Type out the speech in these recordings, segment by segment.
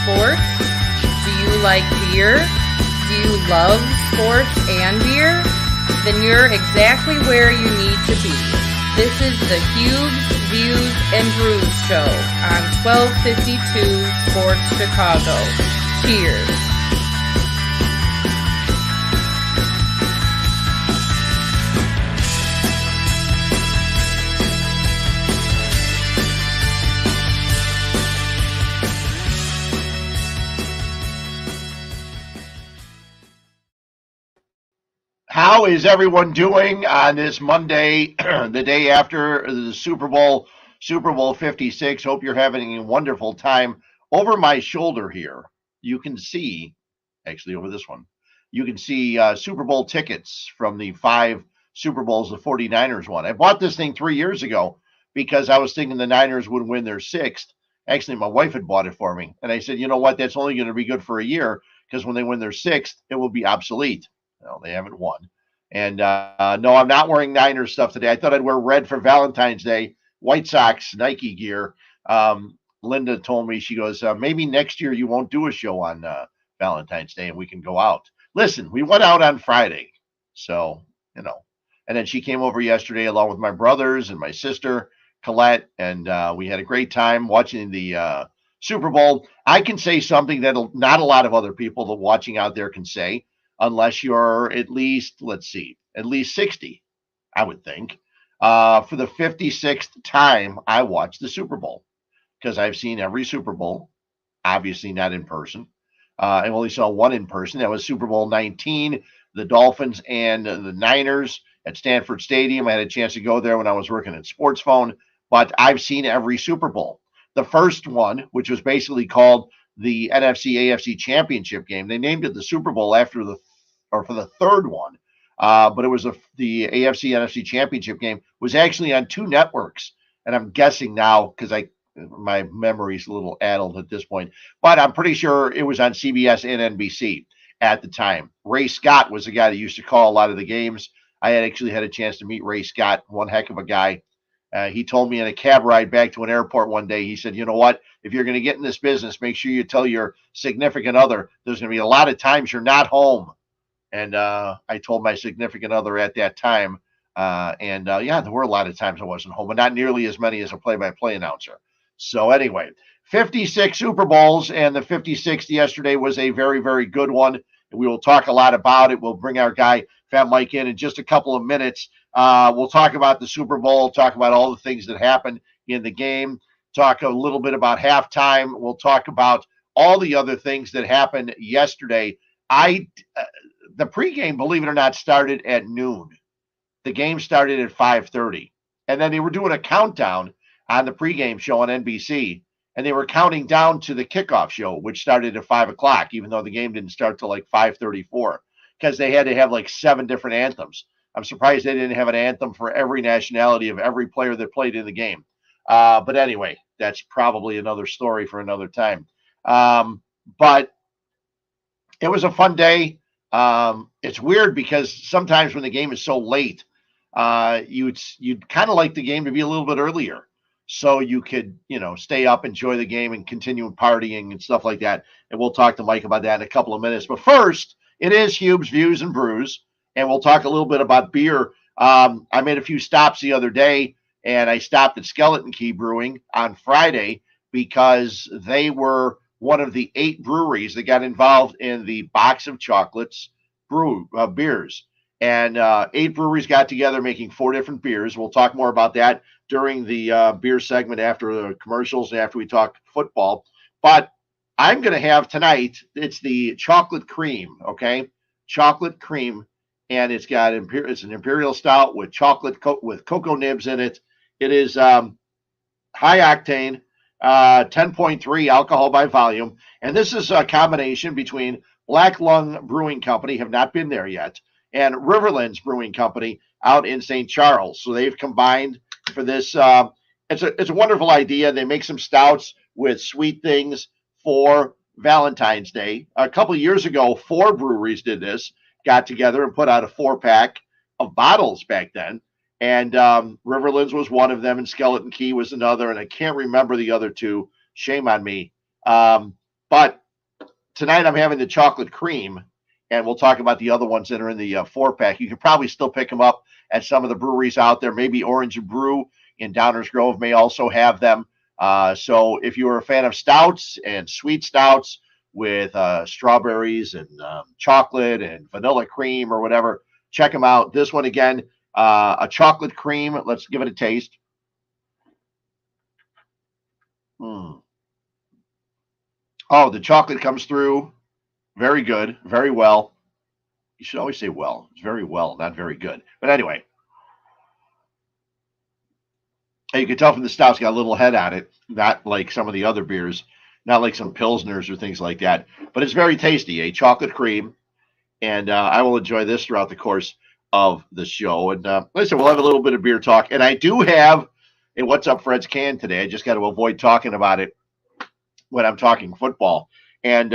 sports? Do you like beer? Do you love sports and beer? Then you're exactly where you need to be. This is the Huebs Views Brews show on 1252 Sports Chicago. Cheers. How is everyone doing on this Monday, the day after the Super Bowl 56? Hope you're having a wonderful time. Over my shoulder here, you can see, actually over this one, you can see Super Bowl tickets from the 5 Super Bowls the 49ers won. I bought this thing 3 years ago because I was thinking the Niners would win their 6th. Actually, my wife had bought it for me. And I said, you know what, that's only going to be good for a year because when they win their 6th, it will be obsolete. Well, they haven't won. And no, I'm not wearing Niners stuff today. I thought I'd wear red for Valentine's Day, White Sox, Nike gear. Linda told me, she goes, maybe next year you won't do a show on Valentine's Day and we can go out. Listen, we went out on Friday. So, and then she came over yesterday along with my brothers and my sister, Colette, and we had a great time watching the Super Bowl. I can say something that not a lot of other people that watching out there can say, unless you're at least, at least 60, I would think. For the 56th time, I watched the Super Bowl because I've seen every Super Bowl, obviously not in person. I only saw one in person. That was Super Bowl 19, the Dolphins and the Niners at Stanford Stadium. I had a chance to go there when I was working at Sports Phone, but I've seen every Super Bowl. The first one, which was basically called the NFC-AFC Championship game, they named it the Super Bowl for the third one. But it was the AFC-NFC Championship game was actually on 2 networks. And I'm guessing now, because my memory's a little addled at this point, but I'm pretty sure it was on CBS and NBC at the time. Ray Scott was the guy that used to call a lot of the games. I had actually had a chance to meet Ray Scott, one heck of a guy. He told me in a cab ride back to an airport one day, he said, you know what, if you're going to get in this business, make sure you tell your significant other there's going to be a lot of times you're not home. And I told my significant other at that time, yeah, there were a lot of times I wasn't home, but not nearly as many as a play-by-play announcer. So anyway, 56 Super Bowls, and the 56th yesterday was a very, very good one. We will talk a lot about it. We'll bring our guy, Fat Mike, in just a couple of minutes. We'll talk about the Super Bowl, talk about all the things that happened in the game, talk a little bit about halftime. We'll talk about all the other things that happened yesterday. The pregame, believe it or not, started at noon. The game started at 5:30. And then they were doing a countdown on the pregame show on NBC, and they were counting down to the kickoff show, which started at 5 o'clock, even though the game didn't start till like 5:34, because they had to have like 7 different anthems. I'm surprised they didn't have an anthem for every nationality of every player that played in the game. But anyway, that's probably another story for another time. But it was a fun day. It's weird because sometimes when the game is so late, you'd kind of like the game to be a little bit earlier so you could, stay up, enjoy the game, and continue partying and stuff like that. And we'll talk to Mike about that in a couple of minutes. But first, it is Huebs Views and Brews, and we'll talk a little bit about beer. I made a few stops the other day, and I stopped at Skeleton Key Brewing on Friday because they were one of the 8 breweries that got involved in the Box of Chocolates beers. And 8 breweries got together making 4 different beers. We'll talk more about that during the beer segment after the commercials and after we talk football. But I'm going to have tonight, it's the chocolate cream, okay? Chocolate cream. And it's an imperial stout with with cocoa nibs in it. It is high octane, 10.3 alcohol by volume. And this is a combination between Black Lung Brewing Company, have not been there yet, and Riverlands Brewing Company out in St. Charles. So they've combined for this. It's a wonderful idea. They make some stouts with sweet things for Valentine's Day. A couple of years ago, 4 breweries did this, got together and put out a 4-pack of bottles back then. And Riverlands was one of them, and Skeleton Key was another, and I can't remember the other 2. Shame on me. But tonight I'm having the chocolate cream, and we'll talk about the other ones that are in the 4-pack. You can probably still pick them up at some of the breweries out there. Maybe Orange and Brew in Downers Grove may also have them. So if you were a fan of stouts and sweet stouts with strawberries and chocolate and vanilla cream or whatever, check them out. This one again, a chocolate cream. Let's give it a taste. Oh, the chocolate comes through very good, very well. You should always say well. It's very well, not very good. But anyway, you can tell from the stout's got a little head on it, not like some of the other beers, not like some Pilsners or things like that. But it's very tasty, a chocolate cream. And I will enjoy this throughout the course of the show. And listen, we'll have a little bit of beer talk. And I do have a What's Up Fred's Can today. I just got to avoid talking about it when I'm talking football. And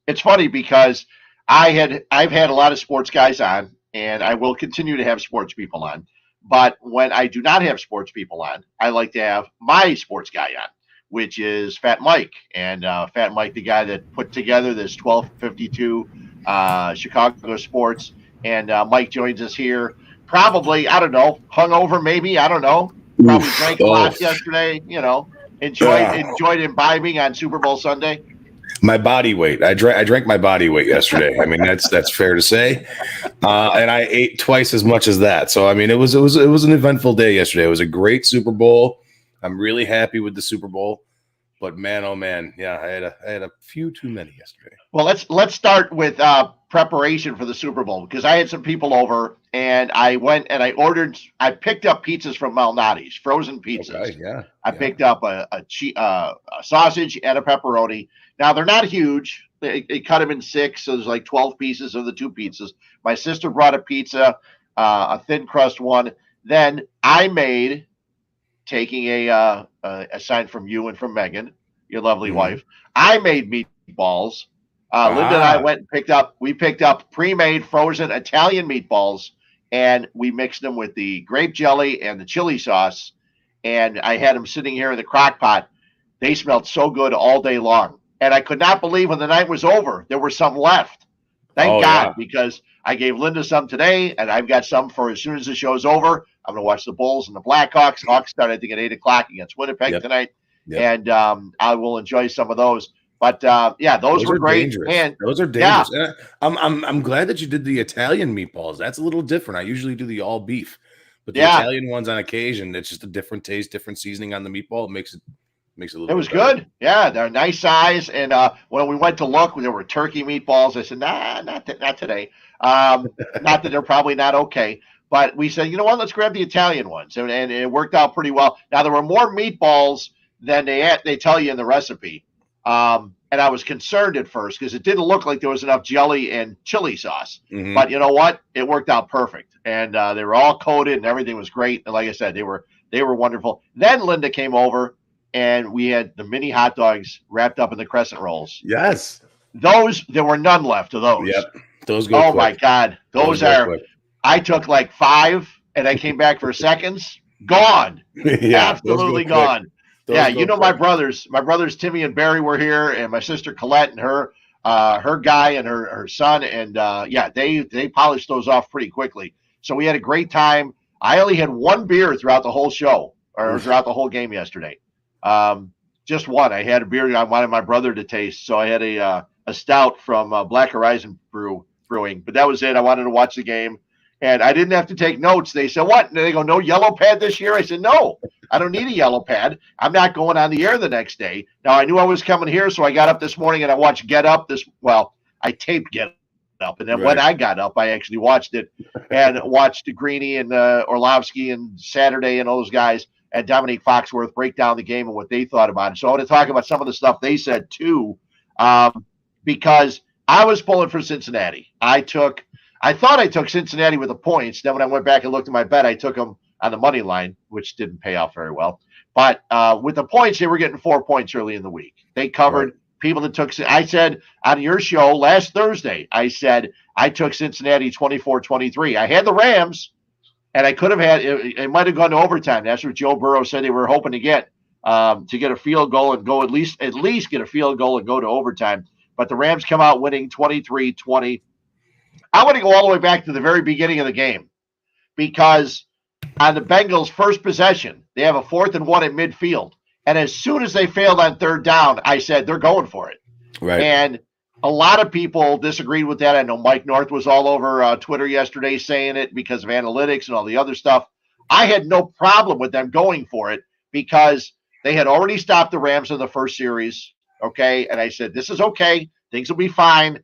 it's funny because I've had a lot of sports guys on, and I will continue to have sports people on. But when I do not have sports people on, I like to have my sports guy on, which is Fat Mike. And Fat Mike, the guy that put together this 1252 Chicago sports. And Mike joins us here. Probably, I don't know, hungover maybe. I don't know. Probably drank a lot yesterday. Enjoyed imbibing on Super Bowl Sunday. My body weight. I drank my body weight yesterday. I mean, that's fair to say. And I ate twice as much as that. So I mean, it was an eventful day yesterday. It was a great Super Bowl. I'm really happy with the Super Bowl. But man, oh man, yeah, I had a few too many yesterday. Well, let's start with preparation for the Super Bowl, because I had some people over and I went and I picked up pizzas from Malnati's, frozen pizzas. Okay, yeah. I picked up a sausage and a pepperoni. Now they're not huge. They cut them in 6, so there's like 12 pieces of the 2 pizzas. My sister brought a pizza, a thin crust one. Then I made, taking a sign from you and from Megan, your lovely wife, I made meatballs. Linda and I went and picked up pre-made frozen Italian meatballs, and we mixed them with the grape jelly and the chili sauce. And I had them sitting here in the crock pot. They smelled so good all day long. And I could not believe when the night was over, there was some left. Thank God, because I gave Linda some today, and I've got some for as soon as the show's over. I'm going to watch the Bulls and the Blackhawks. Hawks start, I think, at 8 o'clock against Winnipeg tonight. Yep. And I will enjoy some of those. But those were great. Dangerous. And those are dangerous. Yeah. I'm glad that you did the Italian meatballs. That's a little different. I usually do the all beef, but the Italian ones on occasion, it's just a different taste, different seasoning on the meatball. It makes it a little. It was better. good. Yeah, they're nice size. And when we went to look, there were turkey meatballs. I said, not today. Not that they're probably not okay. But we said, you know what? Let's grab the Italian ones, and it worked out pretty well. Now there were more meatballs than they tell you in the recipe. And I was concerned at first because it didn't look like there was enough jelly and chili sauce. Mm-hmm. But you know what? It worked out perfect. And they were all coated and everything was great. And like I said, they were wonderful. Then Linda came over and we had the mini hot dogs wrapped up in the crescent rolls. Yes. There were none left of those. Yep. Those go quick. My God. Those are quick. I took like 5 and I came back for seconds. Gone. Absolutely gone. My brothers Timmy and Barry were here, and my sister Colette and her guy and her son, and they polished those off pretty quickly. So we had a great time. I only had 1 beer throughout the whole show, or throughout the whole game yesterday. Just one. I had a beer I wanted my brother to taste, so I had a stout from Black Horizon Brewing, but that was it. I wanted to watch the game. And I didn't have to take notes. They said, what? And they go, no yellow pad this year? I said, no, I don't need a yellow pad. I'm not going on the air the next day. Now, I knew I was coming here, so I got up this morning and I watched Get Up. I taped Get Up. And then when I got up, I actually watched it and watched Greeny and Orlovsky and Saturday and all those guys and Dominique Foxworth break down the game and what they thought about it. So I want to talk about some of the stuff they said, too, because I was pulling for Cincinnati. I thought I took Cincinnati with the points. Then when I went back and looked at my bet, I took them on the money line, which didn't pay off very well. But with the points, they were getting 4 points early in the week. They covered people that took – I said on your show last Thursday, I said I took Cincinnati 24-23. I had the Rams, and I could have had – it might have gone to overtime. That's what Joe Burrow said they were hoping to get. to get a field goal and go at least get a field goal and go to overtime. But the Rams come out winning 23-20. I want to go all the way back to the very beginning of the game because on the Bengals' first possession, they have a 4th and 1 at midfield. And as soon as they failed on 3rd down, I said, they're going for it. Right. And a lot of people disagreed with that. I know Mike North was all over Twitter yesterday saying it because of analytics and all the other stuff. I had no problem with them going for it because they had already stopped the Rams in the first series. Okay. And I said, this is okay. Things will be fine.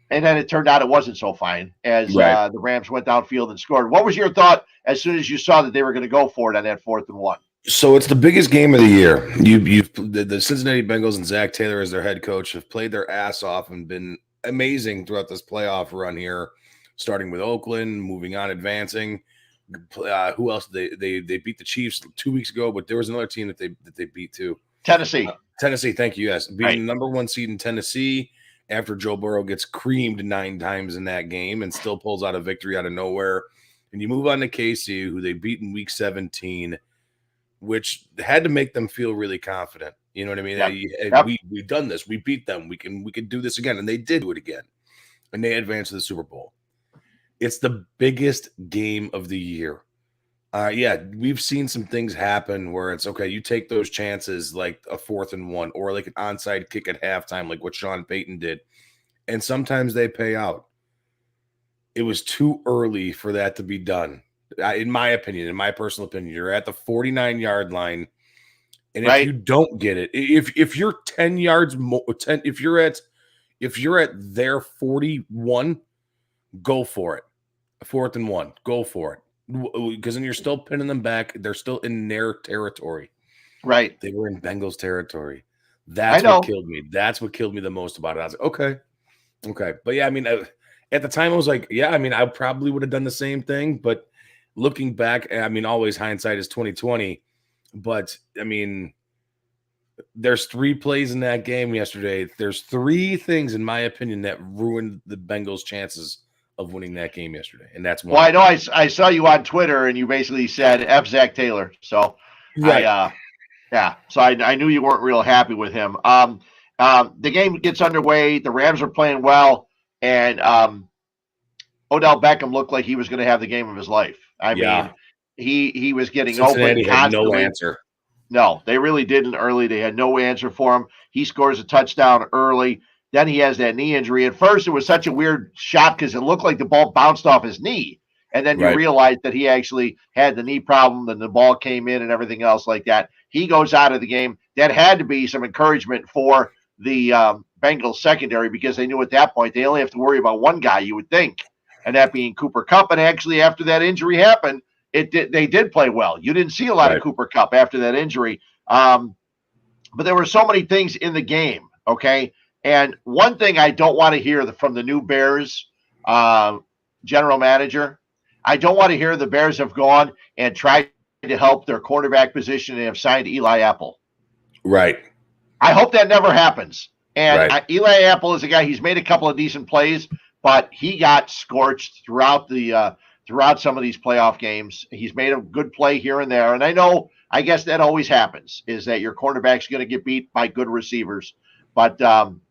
And then it turned out it wasn't so fine as the Rams went downfield and scored. What was your thought as soon as you saw that they were going to go for it on that 4th and 1? So it's the biggest game of the year. The Cincinnati Bengals and Zach Taylor as their head coach have played their ass off and been amazing throughout this playoff run here, starting with Oakland, moving on, advancing. Who else? They beat the Chiefs 2 weeks ago, but there was another team that they beat too. Tennessee. Tennessee, thank you. Yes, being the #1 seed in Tennessee after Joe Burrow gets creamed 9 times in that game and still pulls out a victory out of nowhere. And you move on to KC, who they beat in Week 17. Which had to make them feel really confident. You know what I mean? Yep. We've done this. We beat them. We can do this again. And they did do it again. And they advanced to the Super Bowl. It's the biggest game of the year. We've seen some things happen where it's okay. You take those chances like a 4th and 1 or like an onside kick at halftime, like what Sean Payton did. And sometimes they pay out. It was too early for that to be done. In my opinion, in my personal opinion, you're at the 49-yard line, and if you don't get it, if you're 10 yards more, if you're at their 41, go for it. 4th and 1, go for it, because then you're still pinning them back. They're still in their territory. Right. They were in Bengals territory. That's what killed me. That's what killed me the most about it. I was like, okay, but yeah, I mean, at the time I was like, yeah, I mean, I probably would have done the same thing, but. Looking back, I mean, always hindsight is 20/20, but I mean, there's 3 plays in that game yesterday. There's 3 things, in my opinion, that ruined the Bengals' chances of winning that game yesterday, and that's one. Well, I know I saw you on Twitter, and you basically said F. Zach Taylor. So, right. So I knew you weren't real happy with him. The game gets underway. The Rams are playing well, and Odell Beckham looked like he was going to have the game of his life. I mean, he was getting Cincinnati open had constantly. no answer. No, they really didn't early. They had no answer for him. He scores a touchdown early. Then he has that knee injury. At first, it was such a weird shot because it looked like the ball bounced off his knee. And then you realize that he actually had the knee problem and the ball came in and everything else like that. He goes out of the game. That had to be some encouragement for the Bengals secondary because they knew at that point they only have to worry about one guy, you would think, and that being Cooper Kupp. And actually, after that injury happened, they did play well. You didn't see a lot of Cooper Kupp after that injury. But there were so many things in the game, okay? And one thing I don't want to hear from the new Bears general manager, I don't want to hear the Bears have gone and tried to help their quarterback position and have signed Eli Apple. Right. I hope that never happens. And Eli Apple is a guy, he's made a couple of decent plays, but he got scorched throughout some of these playoff games. He's made a good play here and there. And I guess that always happens, is that your quarterback's going to get beat by good receivers. But and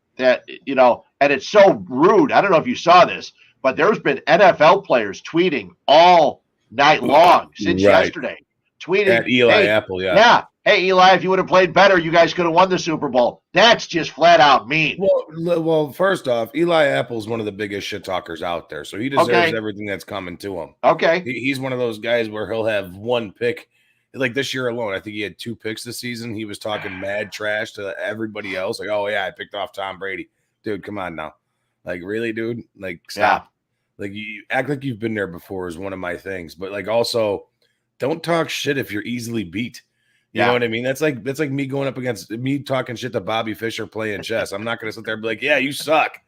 it's so rude. I don't know if you saw this, but there's been NFL players tweeting all night long since yesterday. Tweeting at Eli Apple, Yeah. Hey, Eli, if you would have played better, you guys could have won the Super Bowl. That's just flat out mean. Well, first off, Eli Apple's one of the biggest shit talkers out there, so he deserves everything that's coming to him. Okay. He's one of those guys where he'll have one pick. Like this year alone, I think he had 2 picks this season. He was talking mad trash to everybody else. Like, oh, yeah, I picked off Tom Brady. Dude, come on now. Like, really, dude? Like, stop. Yeah. Like, you act like you've been there before is one of my things. But, like, also, don't talk shit if you're easily beat. You know what I mean? That's like me going up against me talking shit to Bobby Fischer playing chess. I'm not going to sit there and be like, yeah, you suck.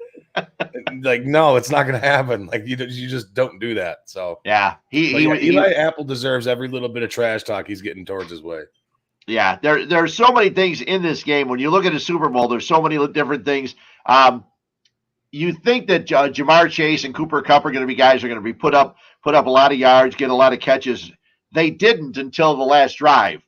Like, no, it's not going to happen. Like, you just don't do that. So, yeah. Eli Apple deserves every little bit of trash talk he's getting towards his way. Yeah, there's so many things in this game. When you look at the Super Bowl, there's so many different things. You think that Jamar Chase and Cooper Kupp are going to be guys who are going to be put up a lot of yards, get a lot of catches. They didn't until the last drive.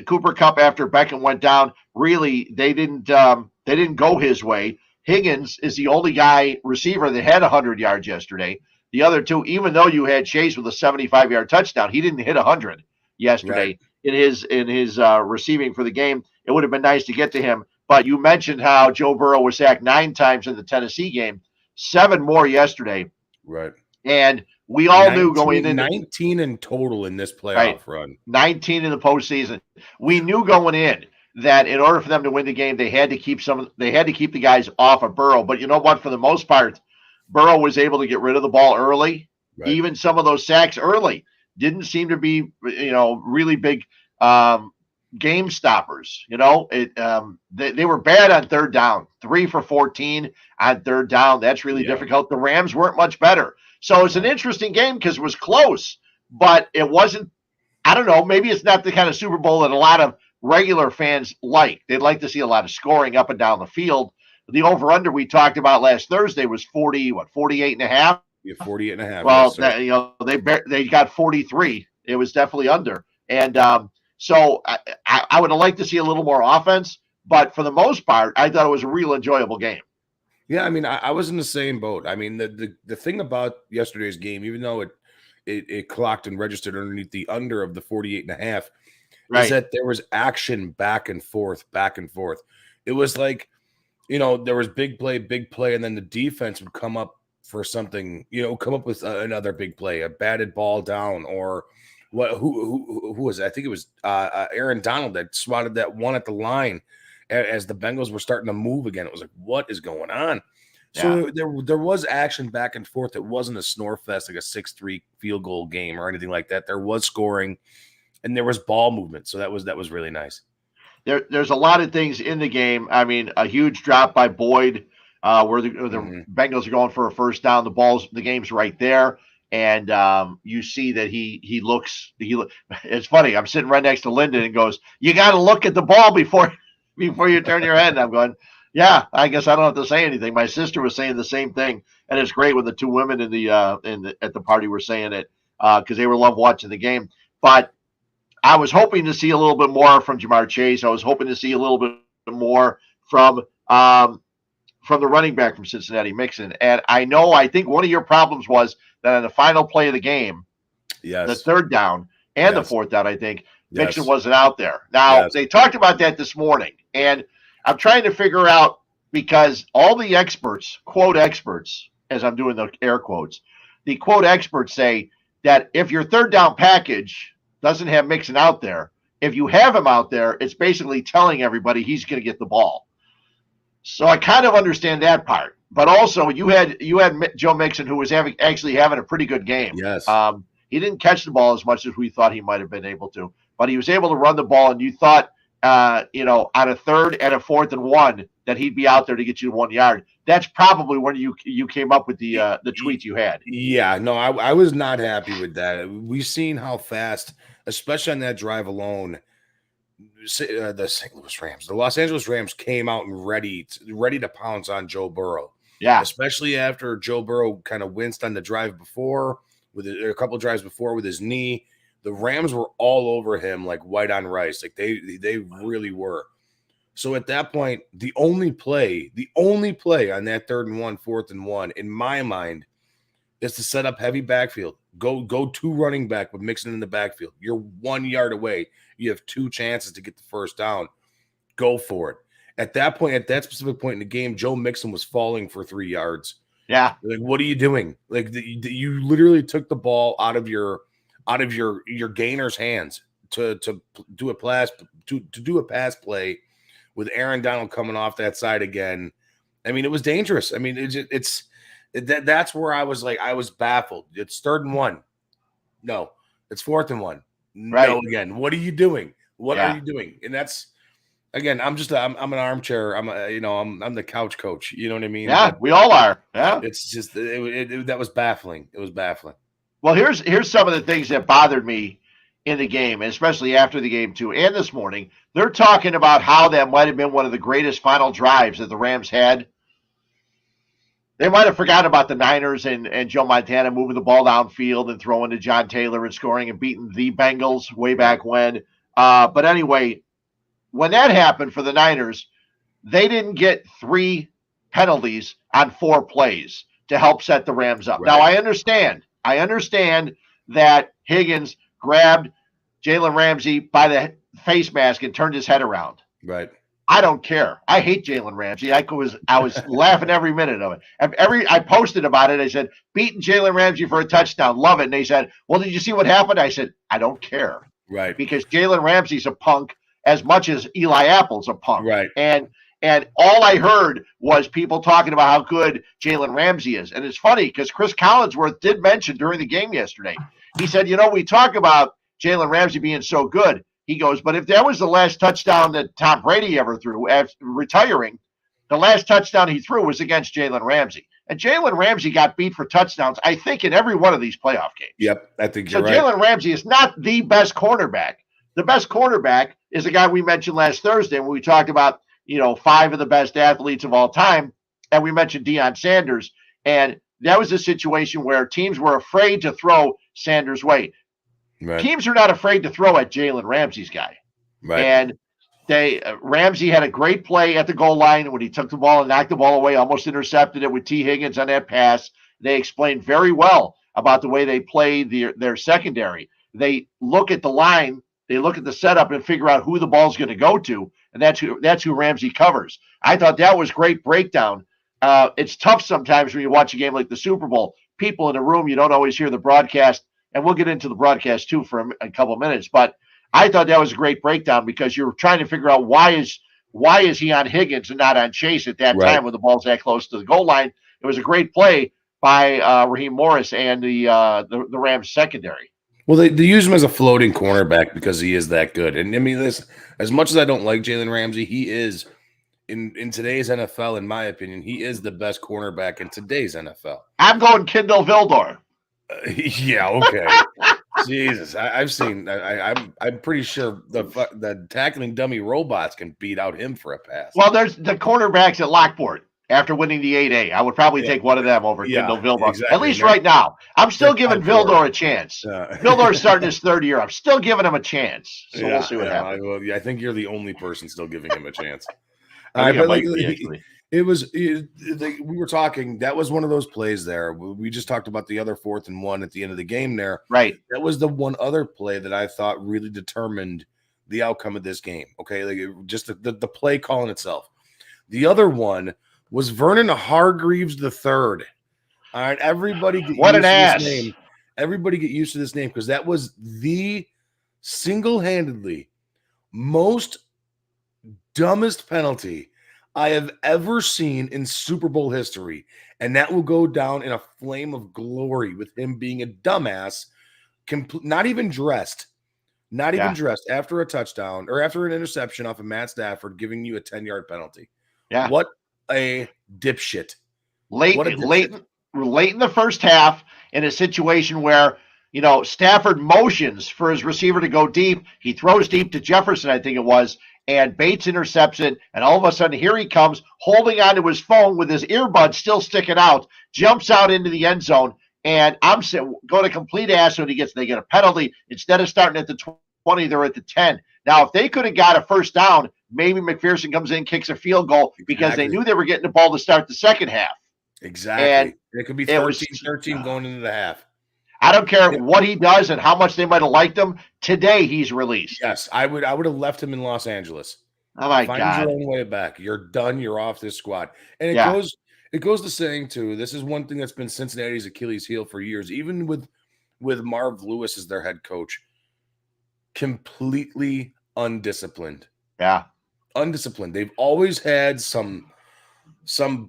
Cooper Kupp, after Beckham went down, really they didn't go his way. Higgins is the only receiver that had 100 yards yesterday. The other two, even though you had Chase with a 75-yard touchdown, he didn't hit 100 yesterday in his receiving for the game. It would have been nice to get to him. But you mentioned how Joe Burrow was sacked 9 times in the Tennessee game, 7 more yesterday. Right. And we all knew going into 19 in total in this playoff run. 19 in the postseason. We knew going in that in order for them to win the game, they had to keep the guys off of Burrow. But you know what? For the most part, Burrow was able to get rid of the ball early. Right. Even some of those sacks early didn't seem to be, really big game stoppers. They were bad on third down. 3 for 14 on third down. That's really difficult. The Rams weren't much better. So it's an interesting game because it was close, but it wasn't. I don't know. Maybe it's not the kind of Super Bowl that a lot of regular fans like. They'd like to see a lot of scoring up and down the field. The over-under we talked about last Thursday was 48.5? Yeah, 48.5. Well, yes, they got 43. It was definitely under. And so I would have liked to see a little more offense, but for the most part, I thought it was a real enjoyable game. Yeah, I mean, I was in the same boat. I mean, the thing about yesterday's game, even though it clocked and registered underneath the under of the 48.5, is that there was action back and forth. It was like, there was big play, and then the defense would come up for something, come up with another big play, a batted ball down, or what? Who was it? I think it was Aaron Donald that swatted that one at the line as the Bengals were starting to move again. It was like, what is going on? So there was action back and forth. It wasn't a snore fest like a 6-3 field goal game or anything like that. There was scoring, and there was ball movement. So that was really nice. There's a lot of things in the game. I mean, a huge drop by Boyd, where the Bengals are going for a first down. The game's right there, and you see that he looks. It's funny. I'm sitting right next to Lyndon and goes, "You got to look at the ball before you turn your head." And I'm going, "Yeah, I guess I don't have to say anything." My sister was saying the same thing, and it's great when the two women at the party were saying it because they love watching the game, but. I was hoping to see a little bit more from Jamar Chase. I was hoping to see a little bit more from the running back from Cincinnati, Mixon. And I think one of your problems was that on the final play of the game, the third down and the fourth down, I think, Mixon wasn't out there. Now, they talked about that this morning, and I'm trying to figure out because all the experts, quote experts, as I'm doing the air quotes, the quote experts say that if your third down package doesn't have Mixon out there, if you have him out there, it's basically telling everybody he's going to get the ball. So I kind of understand that part. But also, you had Joe Mixon, who was actually having a pretty good game. Yes. He didn't catch the ball as much as we thought he might have been able to, but he was able to run the ball, and you thought, on a third and a 4th and 1, that he'd be out there to get you 1 yard. That's probably when you came up with the tweet you had. Yeah, no, I was not happy with that. We've seen how fast, especially on that drive alone, the St. Louis Rams, the Los Angeles Rams came out and ready to pounce on Joe Burrow. Yeah, especially after Joe Burrow kind of winced on the drive before, with a couple of drives before with his knee. The Rams were all over him like white on rice. Like they really were. So at that point, the only play on that 3rd and 1, 4th and 1, in my mind, is to set up heavy backfield. Go 2 running back with Mixon in the backfield. You're 1 yard away. You have 2 chances to get the first down. Go for it. At that point, at that specific point in the game, Joe Mixon was falling for 3 yards. Yeah. Like, what are you doing? Like, you literally took the ball out of your gainer's hands to do a pass play with Aaron Donald coming off that side again. I mean, it was dangerous. I mean, that's where I was like, I was baffled. It's 3rd and 1. No, it's 4th and 1. Right. No, again, what are you doing? What are you doing? And that's, again, I'm an armchair. I'm the couch coach. You know what I mean? Yeah, we all are. Yeah. It's just, that was baffling. It was baffling. Well, here's some of the things that bothered me in the game, and especially after the game too, and this morning. They're talking about how that might have been one of the greatest final drives that the Rams had. They might have forgotten about the Niners and Joe Montana moving the ball downfield and throwing to John Taylor and scoring and beating the Bengals way back when. But anyway, when that happened for the Niners, they didn't get 3 penalties on 4 plays to help set the Rams up. Right. Now, I understand that Higgins grabbed Jalen Ramsey by the face mask and turned his head around. Right. I don't care. I hate Jalen Ramsey. I was laughing every minute of it. I posted about it. I said, beating Jalen Ramsey for a touchdown. Love it. And they said, well, did you see what happened? I said, I don't care. Right. Because Jalen Ramsey's a punk as much as Eli Apple's a punk. Right. And all I heard was people talking about how good Jalen Ramsey is. And it's funny because Chris Collinsworth did mention during the game yesterday, he said, we talk about Jalen Ramsey being so good. He goes, but if that was the last touchdown that Tom Brady ever threw after retiring, the last touchdown he threw was against Jalen Ramsey. And Jalen Ramsey got beat for touchdowns, I think, in every one of these playoff games. Yep, I think you're right. So Jalen Ramsey is not the best cornerback. The best cornerback is the guy we mentioned last Thursday when we talked about, 5 of the best athletes of all time. And we mentioned Deion Sanders. And that was a situation where teams were afraid to throw Sanders' way. Right. Teams are not afraid to throw at Jalen Ramsey's guy. Right. And Ramsey had a great play at the goal line when he took the ball and knocked the ball away, almost intercepted it with T. Higgins on that pass. They explained very well about the way they play their secondary. They look at the line, they look at the setup and figure out who the ball's going to go to, and that's who Ramsey covers. I thought that was great breakdown. It's tough sometimes when you watch a game like the Super Bowl. People in the room, you don't always hear the broadcast, and we'll get into the broadcast too for a couple of minutes. But I thought that was a great breakdown because you're trying to figure out why is he on Higgins and not on Chase at that time when the ball's that close to the goal line. It was a great play by Raheem Morris and the Rams secondary. Well, they use him as a floating cornerback because he is that good. And I mean, as much as I don't like Jalen Ramsey, he is in today's NFL, in my opinion, he is the best cornerback in today's NFL. I'm going Kindle Vildor. Yeah, okay. Jesus, I've seen. I'm pretty sure the tackling dummy robots can beat out him for a pass. Well, there's the cornerbacks at Lockport after winning the 8A. I would probably take one of them over Kindle Vildor. Exactly. At least right now. I'm still giving Vildor a chance. Vildor's starting his 3rd year. I'm still giving him a chance. So we'll see what happens. I think you're the only person still giving him a chance. We were talking. That was one of those plays there. We just talked about the other 4th and 1 at the end of the game there. Right. That was the one other play that I thought really determined the outcome of this game. Okay. Just the play call in itself. The other one was Vernon Hargreaves III. All right. Everybody get what used an to ass. This name. Everybody get used to this name because that was the single-handedly most dumbest penalty I have ever seen in Super Bowl history, and that will go down in a flame of glory with him being a dumbass, not even dressed after a touchdown or after an interception off of Matt Stafford, giving you a 10-yard penalty. Yeah, what a dipshit! Late in the first half, in a situation where Stafford motions for his receiver to go deep, he throws deep to Jefferson, I think it was. And Bates intercepts it, and all of a sudden, here he comes, holding onto his phone with his earbuds still sticking out, jumps out into the end zone, and I'm saying, go to complete ass when they get a penalty. Instead of starting at the 20, they're at the 10. Now, if they could have got a first down, maybe McPherson comes in, kicks a field goal, because they knew they were getting the ball to start the second half. Exactly. And it could be 13 going into the half. I don't care what he does and how much they might have liked him. Today, he's released. Yes, I would have left him in Los Angeles. Oh, my God. God. Find your own way back. You're done. You're off this squad. And it goes to saying, too, this is one thing that's been Cincinnati's Achilles heel for years, even with Marv Lewis as their head coach. Completely undisciplined. Yeah. Undisciplined. They've always had some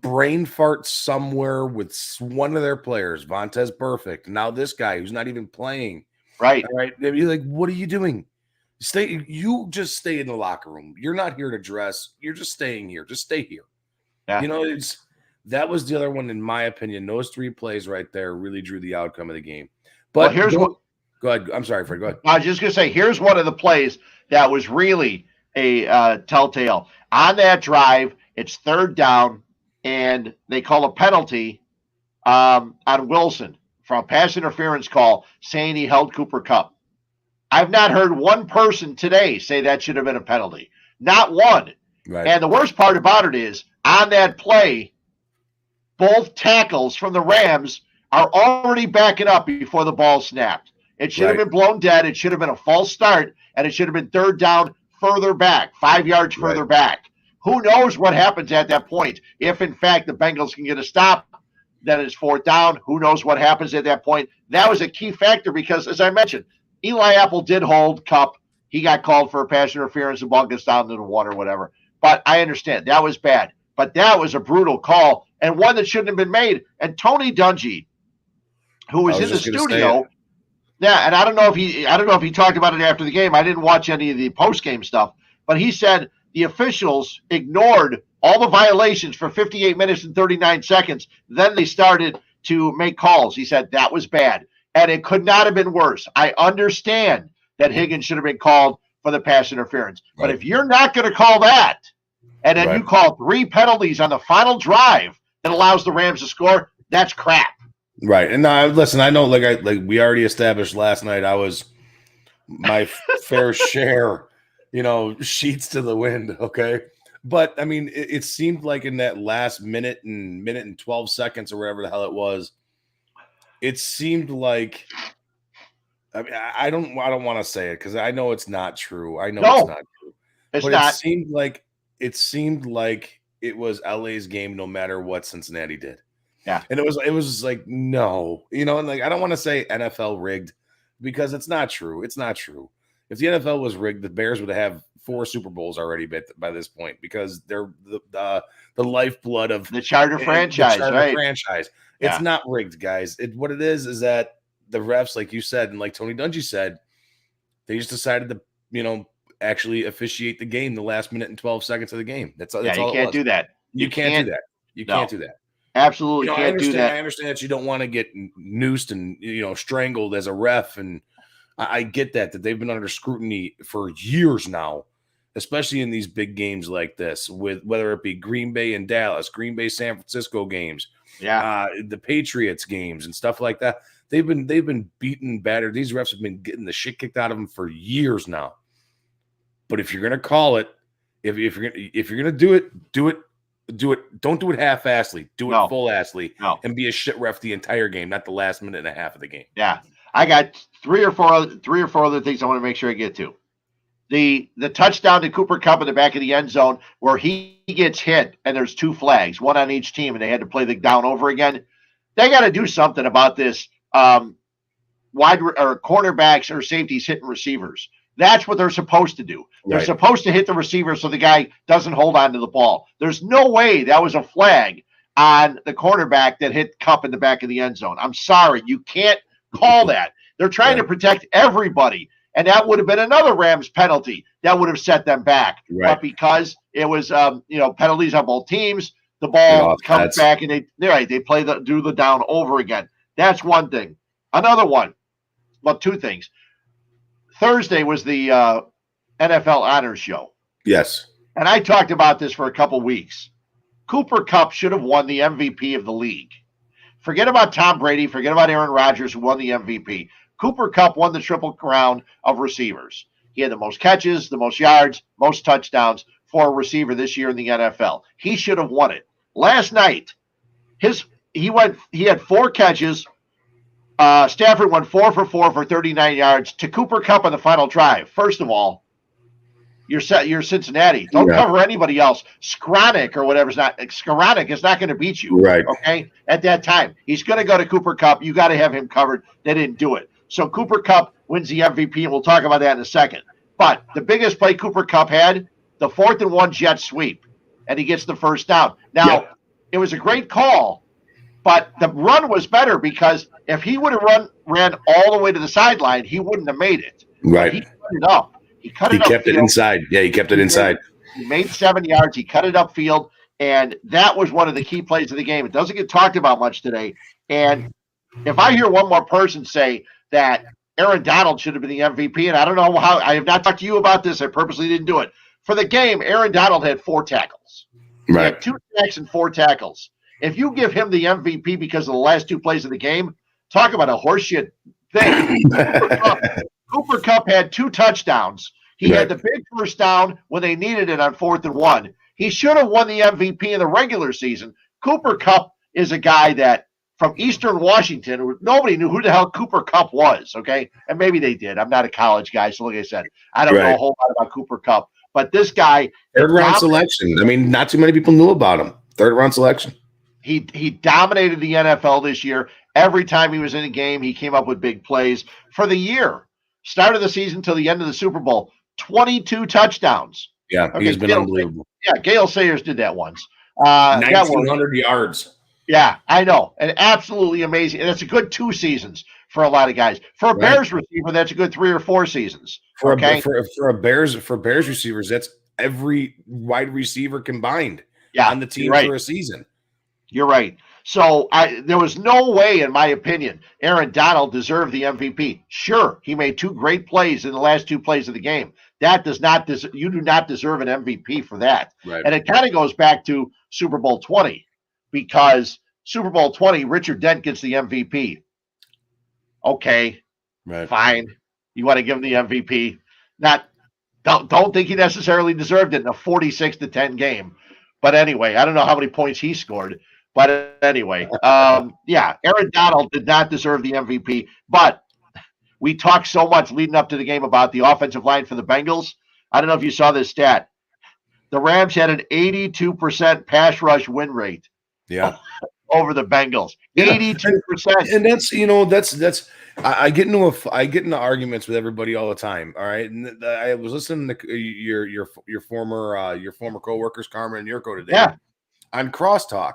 brain fart somewhere with one of their players, Vontez Perfect. Now this guy who's not even playing. Right. All right. They'd be like, what are you doing? You just stay in the locker room. You're not here to dress. You're just staying here. Just stay here. Yeah. That was the other one, in my opinion. Those 3 plays right there really drew the outcome of the game. But here's what. Go ahead. I'm sorry, Fred. Go ahead. I was just going to say, here's one of the plays that was really a telltale. On that drive, it's 3rd down, and they call a penalty on Wilson for a pass interference call, saying he held Cooper Kupp. I've not heard one person today say that should have been a penalty. Not one. Right. And the worst part about it is, on that play, both tackles from the Rams are already backing up before the ball snapped. It should have been blown dead. It should have been a false start, and it should have been third down further back, 5 yards further back. Who knows what happens at that point? If, in fact, the Bengals can get a stop, then it's fourth down. Who knows what happens at that point? That was a key factor because, as I mentioned, Eli Apple did hold Kupp. He got called for a pass interference. The ball gets down to the one or whatever. But I understand. That was bad. But that was a brutal call and one that shouldn't have been made. And Tony Dungy, who was in the studio, and I don't know if he talked about it after the game. I didn't watch any of the post-game stuff, but he said the officials ignored all the violations for 58 minutes and 39 seconds. Then they started to make calls. He said that was bad, and it could not have been worse. I understand that Higgins should have been called for the pass interference, but if you're not going to call that, and then you call 3 penalties on the final drive that allows the Rams to score, that's crap. Right. And listen, I know, like we already established last night, I was my fair share, sheets to the wind. Okay. But I mean, it seemed like in that last minute and 12 seconds or whatever the hell it was, it seemed like, I mean, I don't want to say it because I know it's not true. I know it's not true. It's but not. It seemed like it was LA's game no matter what Cincinnati did. Yeah. And it was like, no, and like, I don't want to say NFL rigged because it's not true. It's not true. If the NFL was rigged, the Bears would have 4 Super Bowls already by this point because they're the lifeblood of the Charter franchise, right? Franchise. Yeah. It's not rigged, guys. What it is that the refs, like you said, and like Tony Dungy said, they just decided to, actually officiate the game the last minute and 12 seconds of the game. That's all. You can't do that. You can't do that. You can't do that. Absolutely can't do that. I understand that you don't want to get noosed and strangled as a ref, and I get that they've been under scrutiny for years now, especially in these big games like this, with whether it be Green Bay and Dallas, Green Bay San Francisco games, the Patriots games and stuff like that. They've been beaten, battered. These refs have been getting the shit kicked out of them for years now. But if you're gonna call it, if you're gonna do it. Don't do it half-assly. Do it full-assly, and be a shit ref the entire game, not the last minute and a half of the game. Yeah, I got three or four other things I want to make sure I get to. The touchdown to Cooper Kupp in the back of the end zone where he gets hit and there's 2 flags, one on each team, and they had to play the down over again. They got to do something about this. Wide or cornerbacks or safeties hitting receivers. That's what they're supposed to do. They're supposed to hit the receiver so the guy doesn't hold on to the ball. There's no way that was a flag on the cornerback that hit Kupp in the back of the end zone. I'm sorry. You can't call that. They're trying to protect everybody. And that would have been another Rams penalty that would have set them back. Right. But because it was, penalties on both teams, the ball comes back and they play do the down over again. That's one thing. Another one. Well, 2 things. Thursday was the NFL Honors Show. Yes. And I talked about this for a couple weeks. Cooper Kupp should have won the MVP of the league. Forget about Tom Brady. Forget about Aaron Rodgers, who won the MVP. Cooper Kupp won the Triple Crown of receivers. He had the most catches, the most yards, most touchdowns for a receiver this year in the NFL. He should have won it. Last night, he had 4 catches. Stafford went 4 for 4 for 39 yards to Cooper Kupp on the final drive. First of all, you're Cincinnati. Don't cover anybody else. Skowronek is not going to beat you. Right. Okay. At that time, he's going to go to Cooper Kupp. You got to have him covered. They didn't do it. So Cooper Kupp wins the MVP, and we'll talk about that in a second. But the biggest play Cooper Kupp had, the 4th and 1 jet sweep, and he gets the first down. Now, it was a great call. But the run was better because if he would have ran all the way to the sideline, he wouldn't have made it. Right. He cut it up. He kept it inside. Yeah, he kept it inside. He made 7 yards. He cut it upfield. And that was one of the key plays of the game. It doesn't get talked about much today. And if I hear one more person say that Aaron Donald should have been the MVP, and I don't know how, I have not talked to you about this. I purposely didn't do it. For the game, Aaron Donald had 4 tackles. Right. He had 2 sacks and 4 tackles. If you give him the MVP because of the last 2 plays of the game, talk about a horseshit thing. Cooper Kupp had 2 touchdowns. He had the big first down when they needed it on 4th and 1. He should have won the MVP in the regular season. Cooper Kupp is a guy that from Eastern Washington, nobody knew who the hell Cooper Kupp was, okay? And maybe they did. I'm not a college guy, so like I said, I don't know a whole lot about Cooper Kupp. But this guy... Third-round selection. I mean, not too many people knew about him. Third-round selection. He dominated the NFL this year. Every time he was in a game, he came up with big plays. For the year, start of the season till the end of the Super Bowl, 22 touchdowns. Yeah, he's been unbelievable. Yeah, Gale Sayers did that once. 1,900 yards. Yeah, I know. And absolutely amazing. And it's a good 2 seasons for a lot of guys. For a Bears receiver, that's a good 3 or 4 seasons. For Bears receivers, that's every wide receiver combined on the team for a season. You're right. So there was no way, in my opinion, Aaron Donald deserved the MVP. Sure, he made 2 great plays in the last 2 plays of the game. That does not you do not deserve an MVP for that. Right. And it kind of goes back to Super Bowl 20, because Super Bowl 20, Richard Dent gets the MVP. Okay, fine. You want to give him the MVP? Don't think he necessarily deserved it in a 46-10 game. But anyway, I don't know how many points he scored. But anyway, Aaron Donald did not deserve the MVP. But we talked so much leading up to the game about the offensive line for the Bengals. I don't know if you saw this stat. The Rams had an 82% pass rush win rate. Yeah. Over the Bengals. 82%. And that's I get into arguments with everybody all the time. All right. And I was listening to your former coworkers, Carmen and Yurko, today on Crosstalk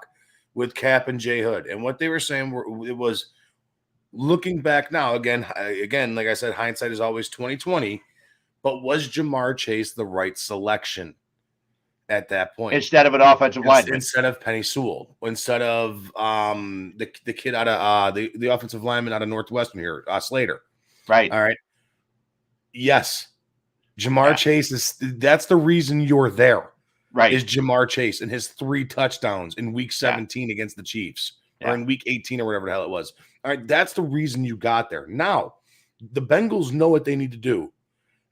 with Cap and Jay Hood. And what they were saying it was, looking back now, again, like I said, hindsight is always 20/20, but was Jamar Chase the right selection at that point? Instead of an offensive lineman. Instead of Penny Sewell. Instead of the kid out of the offensive lineman out of Northwestern here, Slater. Right. All right. Yes. Jamar Chase that's the reason you're there. Right. Is Jamar Chase and his 3 touchdowns in week 17 against the Chiefs. Or in week 18 or whatever the hell it was. All right, that's the reason you got there. Now, the Bengals know what they need to do.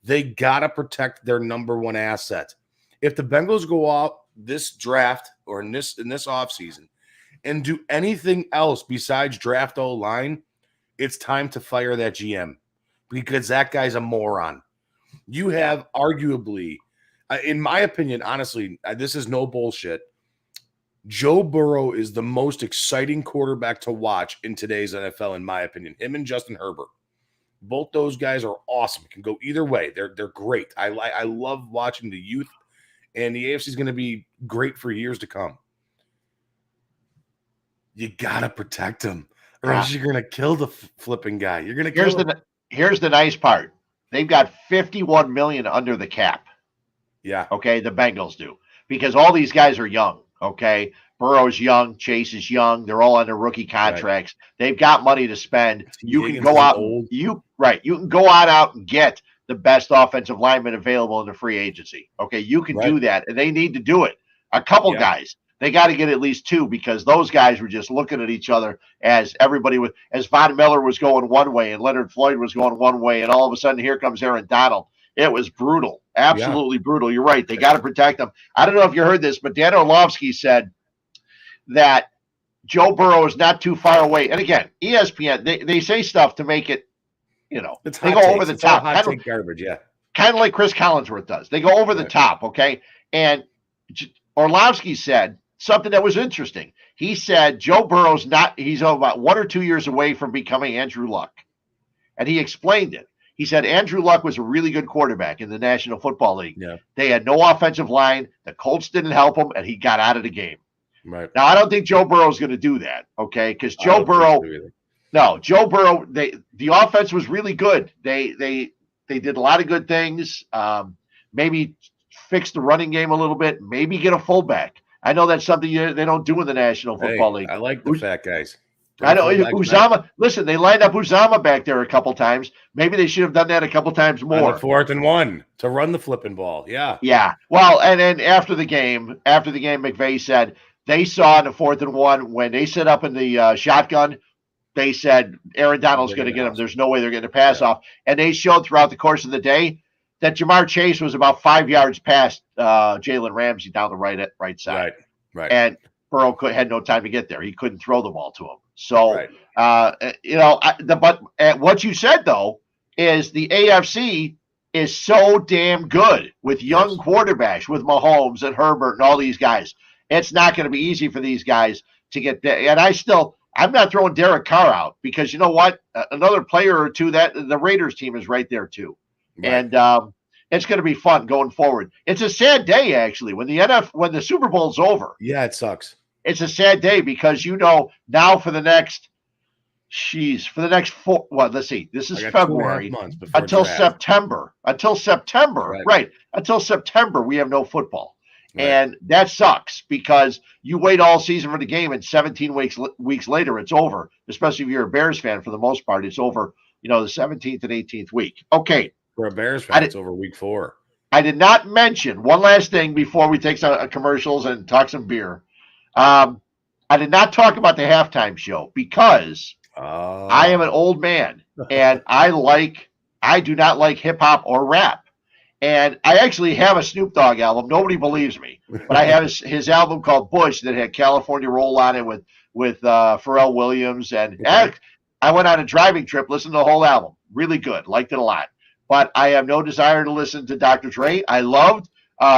They got to protect their number 1 asset. If the Bengals go out this draft or in this offseason and do anything else besides draft O-line, it's time to fire that GM, because that guy's a moron. You have arguably, in my opinion, honestly, this is no bullshit, Joe Burrow is the most exciting quarterback to watch in today's NFL, in my opinion. Him and Justin Herbert. Both those guys are awesome. Can go either way. They're great. I love watching the youth, and the AFC is going to be great for years to come. You got to protect him, or else you're going to kill the flipping guy. You're going to kill him. Here's the nice part. They've got $51 million under the cap. Yeah. Okay, the Bengals do. Because all these guys are young. Okay, Burrow's young, Chase is young. They're all under rookie contracts. Right. They've got money to spend. You can go out. You can go out and get the best offensive lineman available in the free agency. Okay, you can do that, and they need to do it. A couple guys. They got to get at least 2, because those guys were just looking at each other as Von Miller was going one way and Leonard Floyd was going one way, and all of a sudden here comes Aaron Donald. It was brutal, absolutely brutal. You're right. They got to protect them. I don't know if you heard this, but Dan Orlovsky said that Joe Burrow is not too far away. And again, ESPN, they say stuff to make it, they go over the top. Hot take garbage, kind of like Chris Collinsworth does. They go over the top, okay? And Orlovsky said something that was interesting. He said Joe Burrow's he's about 1 or 2 years away from becoming Andrew Luck. And he explained it. He said Andrew Luck was a really good quarterback in the National Football League. Yeah. They had no offensive line. The Colts didn't help him, and he got out of the game. Right. Now, I don't think Joe Burrow is going to do that, okay? Because Joe Burrow, the offense was really good. They did a lot of good things. Maybe fix the running game a little bit. Maybe get a fullback. I know that's something they don't do in the National Football League. I like the fat guys. I know Uzama. Listen, they lined up Uzama back there a couple times. Maybe they should have done that a couple times more. 4th and 1 to run the flipping ball. Yeah. Yeah. Well, and then after the game, McVay said they saw in the 4th and 1 when they set up in the shotgun, they said Aaron Donald's going to get him. There's no way they're getting a pass off. And they showed throughout the course of the day that Jamar Chase was about 5 yards past Jalen Ramsey down the right side. Right. And Burrow had no time to get there. He couldn't throw the ball to him. So, but what you said, though, is the AFC is so damn good with young quarterbacks, with Mahomes and Herbert and all these guys. It's not going to be easy for these guys to get there. And I'm not throwing Derek Carr out because you know what? Another player or two, that the Raiders team is right there too. Right. And it's going to be fun going forward. It's a sad day, actually, when the Super Bowl's over. Yeah, it sucks. It's a sad day because, now for the next four, let's see, this is February until September. Until September, right. Until September, we have no football. Right. And that sucks because you wait all season for the game and 17 weeks later, it's over. Especially if you're a Bears fan, for the most part, it's over, the 17th and 18th week. Okay. For a Bears fan, it's over week 4. I did not mention one last thing before we take some commercials and talk some beer. I did not talk about the halftime show because I am an old man and I do not like hip hop or rap. And I actually have a Snoop Dogg album. Nobody believes me, but I have his album called Bush that had California Roll on it with Pharrell Williams. And I went on a driving trip, listened to the whole album. Really good. Liked it a lot. But I have no desire to listen to Dr. Dre. I loved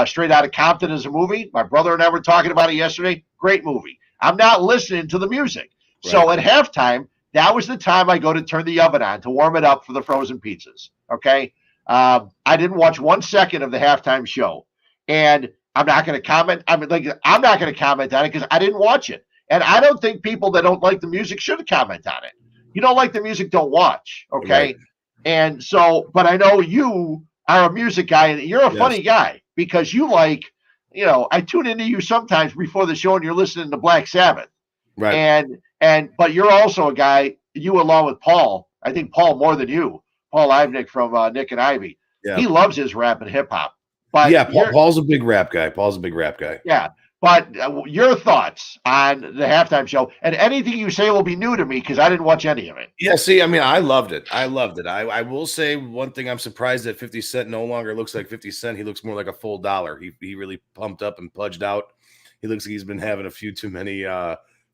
Straight Outta Compton as a movie. My brother and I were talking about it yesterday. Great movie. I'm not listening to the music. Right. So at halftime, that was the time I go to turn the oven on to warm it up for the frozen pizzas. Okay? I didn't watch 1 second of the halftime show. And I'm not going to comment. I'm not going to comment on it because I didn't watch it. And I don't think people that don't like the music should comment on it. You don't like the music, don't watch. Okay? Right. And so, but I know you are a music guy and you're a funny guy because you like, I tune into you sometimes before the show and you're listening to Black Sabbath. Right. But you're also a guy, you along with Paul, I think Paul more than you, Paul Ivnick from Nick and Ivy. Yeah. He loves his rap and hip hop. But Paul's a big rap guy. Yeah. But your thoughts on the halftime show, and anything you say will be new to me because I didn't watch any of it. Yeah, see, I mean, I loved it. I will say one thing. I'm surprised that 50 Cent no longer looks like 50 Cent. He looks more like a full dollar. He really pumped up and pudged out. He looks like he's been having a few too many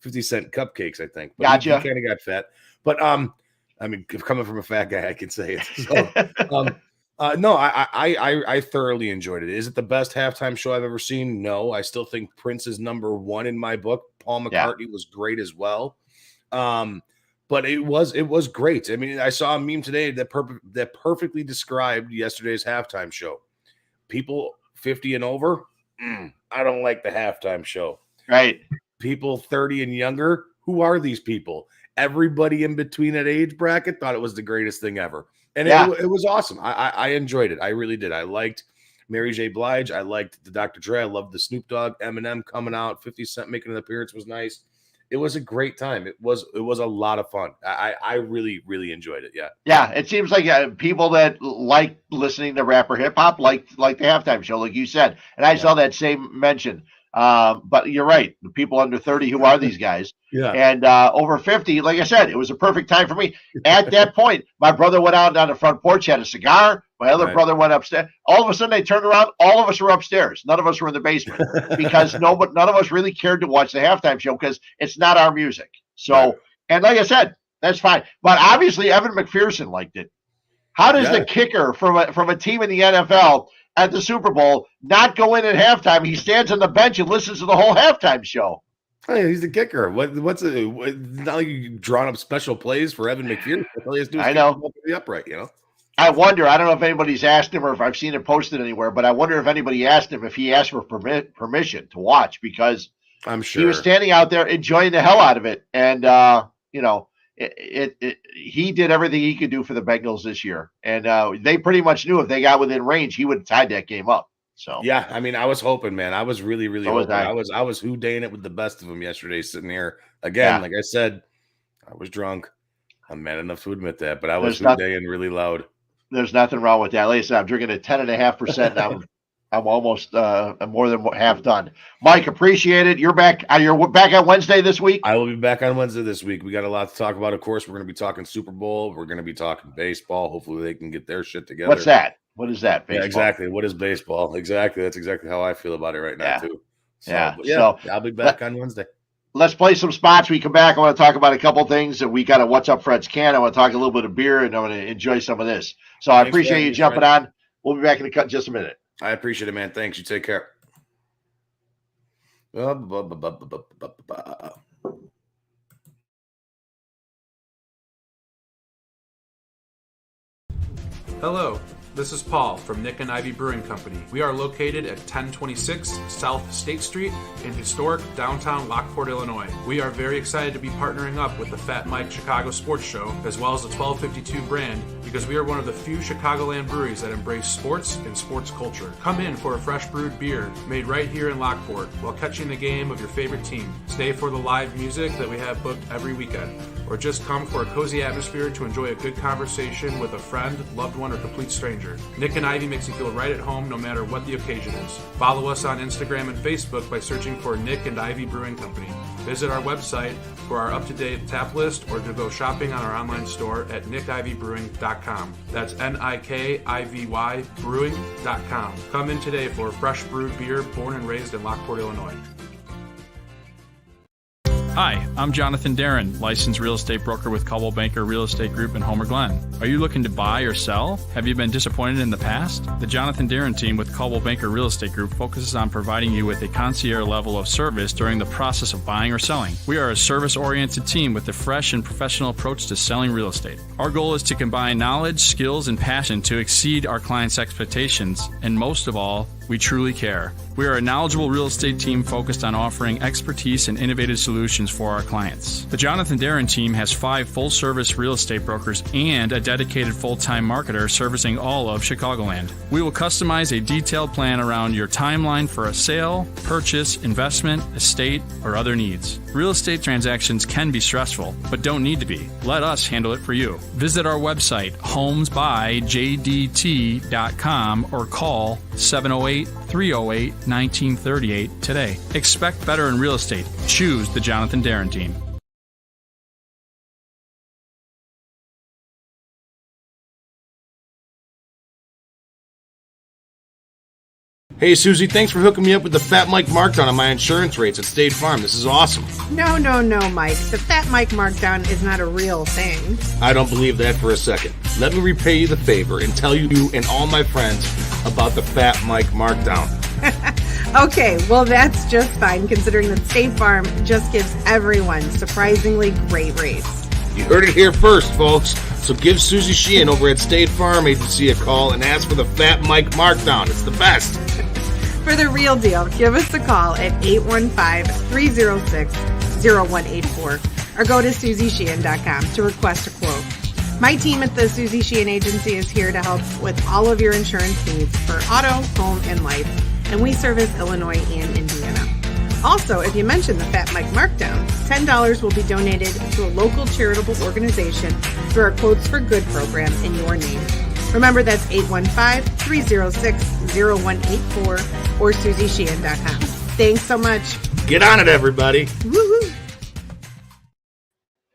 50 Cent cupcakes, I think. But gotcha. He kind of got fat. But I mean, coming from a fat guy, I can say it. So, no, I thoroughly enjoyed it. Is it the best halftime show I've ever seen? No, I still think Prince is number 1 in my book. Paul McCartney was great as well. But it was great. I mean, I saw a meme today that perfectly described yesterday's halftime show. People 50 and over, I don't like the halftime show. Right. People 30 and younger, who are these people? Everybody in between that age bracket thought it was the greatest thing ever. And it was awesome. I enjoyed it. I really did. I liked Mary J. Blige. I liked the Dr. Dre. I loved the Snoop Dogg, Eminem coming out. 50 Cent making an appearance was nice. It was a great time. It was a lot of fun. I really, really enjoyed it. Yeah. Yeah. It seems like people that like listening to rap or hip hop like the halftime show, like you said. And I saw that same mention. But you're right. The people under 30, who are these guys? Yeah. And over 50, like I said, it was a perfect time for me. At that point, my brother went out on the front porch, had a cigar. My other brother went upstairs. All of a sudden, they turned around. All of us were upstairs. None of us were in the basement because none of us really cared to watch the halftime show because it's not our music. So, and like I said, that's fine. But obviously, Evan McPherson liked it. How does the kicker from a team in the NFL at the Super Bowl not go in at halftime? He stands on the bench and listens to the whole halftime show. Hey, he's the kicker. What's not like you drawn up special plays for Evan McPherson. All he has to do is I know the upright, I wonder. I don't know if anybody's asked him or if I've seen it posted anywhere, but I wonder if anybody asked him if he asked for permission to watch because I'm sure he was standing out there enjoying the hell out of it, and he did everything he could do for the Bengals this year, and they pretty much knew if they got within range, he would have tied that game up. So yeah, I mean, I was hoping, man. I was really, really hoping. I was hoodaying it with the best of them yesterday, sitting here again. Like I said, I was drunk. I'm mad enough to admit that, but I was hoodaying really loud. There's nothing wrong with that. Like I said, I'm drinking at 10.5% now. I'm almost more than half done. Mike, appreciate it. You're back. You're back on Wednesday this week. I will be back on Wednesday this week. We got a lot to talk about. Of course, we're going to be talking Super Bowl. We're going to be talking baseball. Hopefully, they can get their shit together. What's that? What is that? Baseball? Yeah, exactly. What is baseball? Exactly. That's exactly how I feel about it right now too. So, So I'll be back on Wednesday. Let's play some spots. We come back. I want to talk about a couple things. And we got a What's Up Fred's Can. I want to talk a little bit of beer, and I want to enjoy some of this. So I appreciate you jumping on. We'll be back in just a minute. I appreciate it, man. Thanks. You take care. Hello, this is Paul from Nick and Ivy Brewing Company. We are located at 1026 South State Street in historic downtown Lockport, Illinois. We are very excited to be partnering up with the Fat Mike Chicago Sports Show, as well as the 1252 brand, because we are one of the few Chicagoland breweries that embrace sports and sports culture. Come in for a fresh brewed beer made right here in Lockport while catching the game of your favorite team. Stay for the live music that we have booked every weekend, or just come for a cozy atmosphere to enjoy a good conversation with a friend, loved one, or complete stranger. Nick and Ivy makes you feel right at home no matter what the occasion is. Follow us on Instagram and Facebook by searching for Nick and Ivy Brewing Company. Visit our website for our up-to-date tap list, or to go shopping on our online store at nickivybrewing.com. That's Nikivy brewing.com. Come in today for fresh brewed beer born and raised in Lockport, Illinois. Hi, I'm Jonathan Darren, licensed real estate broker with Coldwell Banker Real Estate Group in Homer Glen. Are you looking to buy or sell? Have you been disappointed in the past? The Jonathan Darren team with Coldwell Banker Real Estate Group focuses on providing you with a concierge level of service during the process of buying or selling. We are a service-oriented team with a fresh and professional approach to selling real estate. Our goal is to combine knowledge, skills, and passion to exceed our clients' expectations, and most of all, we truly care. We are a knowledgeable real estate team focused on offering expertise and innovative solutions for our clients. The Jonathan Darren team has 5 full-service real estate brokers and a dedicated full-time marketer servicing all of Chicagoland. We will customize a detailed plan around your timeline for a sale, purchase, investment, estate, or other needs. Real estate transactions can be stressful, but don't need to be. Let us handle it for you. Visit our website, homesbyjdt.com, or call 708-308-1938 today. Expect better in real estate. Choose the Jonathan Darren team. Hey, Susie, thanks for hooking me up with the Fat Mike markdown on my insurance rates at State Farm. This is awesome. No, Mike. The Fat Mike markdown is not a real thing. I don't believe that for a second. Let me repay you the favor and tell you and all my friends about the Fat Mike markdown. Okay, well, that's just fine, considering that State Farm just gives everyone surprisingly great rates. You heard it here first, folks. So give Susie Sheehan over at State Farm Agency a call and ask for the Fat Mike markdown. It's the best. For the real deal, give us a call at 815-306-0184 or go to SusieSheehan.com to request a quote. My team at the Susie Sheehan Agency is here to help with all of your insurance needs for auto, home, and life, and we service Illinois and Indiana. Also, if you mention the Fat Mike markdown, $10 will be donated to a local charitable organization through our Quotes for Good program in your name. Remember, that's 815-306-0184 or SusieSheehan.com. Thanks so much. Get on it, everybody. Woo-hoo.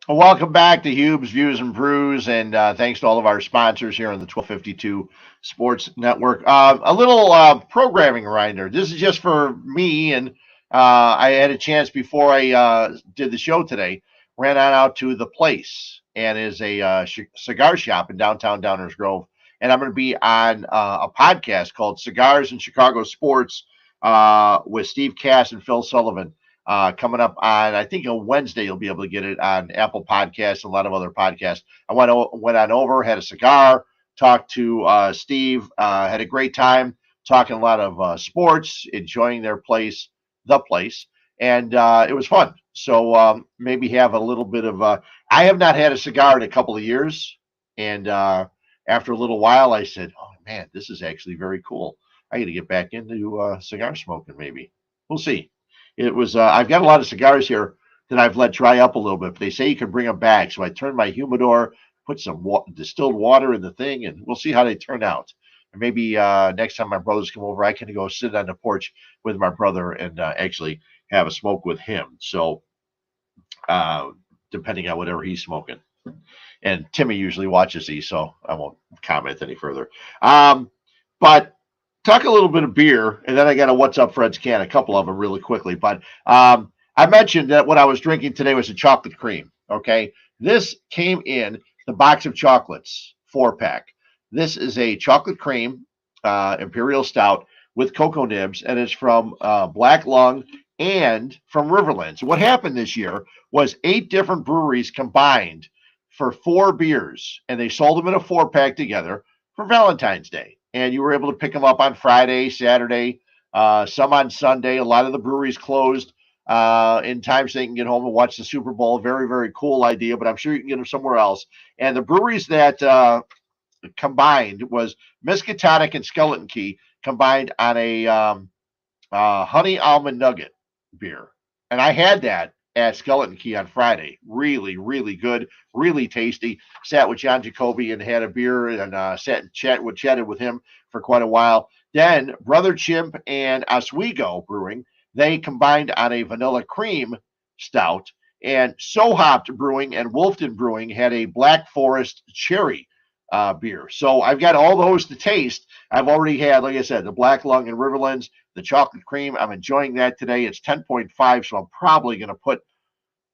Welcome back to Huebs Views and Brews, and thanks to all of our sponsors here on the 1252 Sports Network. A little programming reminder. This is just for me, and I had a chance before I did the show today, ran on out to The Place, and is a cigar shop in downtown Downers Grove. And I'm going to be on a podcast called Cigars in Chicago Sports with Steve Cass and Phil Sullivan coming up on, I think, on Wednesday. You'll be able to get it on Apple Podcasts and a lot of other podcasts. I went on over, had a cigar, talked to Steve, had a great time talking a lot of sports, enjoying their place, The Place, and it was fun. So maybe have a little bit of I have not had a cigar in a couple of years, and after a little while, I said, oh, man, this is actually very cool. I got to get back into cigar smoking, maybe. We'll see. It was I've got a lot of cigars here that I've let dry up a little bit. But they say you can bring them back. So I turned my humidor, put some distilled water in the thing, and we'll see how they turn out. maybe next time my brothers come over, I can go sit on the porch with my brother and actually have a smoke with him. So depending on whatever he's smoking. And Timmy usually watches these, so I won't comment any further. But talk a little bit of beer, and then I got a What's Up Fred's can, a couple of them really quickly. But I mentioned that what I was drinking today was a chocolate cream, okay? This came in the box of chocolates, 4-pack. This is a chocolate cream imperial stout with cocoa nibs, and it's from Black Lung and from Riverlands. What happened this year was 8 different breweries combined for 4 beers, and they sold them in a 4-pack together for Valentine's Day. And you were able to pick them up on Friday, Saturday, some on Sunday. A lot of the breweries closed in time so they can get home and watch the Super Bowl. Very, very cool idea, but I'm sure you can get them somewhere else. And the breweries that combined was Miskatonic and Skeleton Key combined on a honey almond nugget beer. And I had that at Skeleton Key on Friday. Really, really good, really tasty. Sat with John Jacoby and had a beer and sat and chatted with him for quite a while. Then Brother Chimp and Oswego Brewing, they combined on a vanilla cream stout. And So Hopped Brewing and Wolfton Brewing had a Black Forest cherry beer. So I've got all those to taste. I've already had, like I said, the Black Lung and Riverlands, the chocolate cream. I'm enjoying that today. It's 10.5, so I'm probably going to put,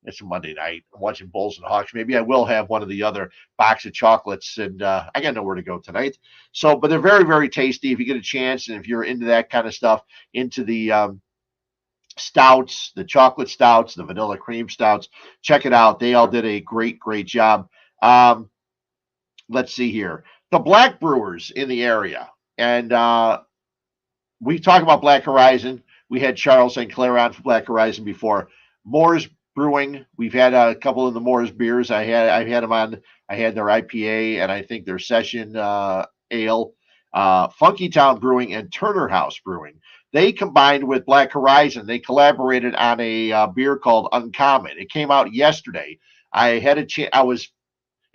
it's a Monday night. I'm watching Bulls and Hawks. Maybe I will have one of the other box of chocolates, and I got nowhere to go tonight. So, but they're very, very tasty if you get a chance, and if you're into that kind of stuff, into the stouts, the chocolate stouts, the vanilla cream stouts, check it out. They all did a great, great job. Let's see here. The Black Brewers in the area, and we talk about Black Horizon. We had Charles St. Clair on for Black Horizon before. Moore's Brewing, we've had a couple of the Moore's beers. I've had them on. I had their IPA and I think their session ale. Funky Town Brewing and Turner House Brewing. They combined with Black Horizon. They collaborated on a beer called Uncommon. It came out yesterday. I had a chance. I was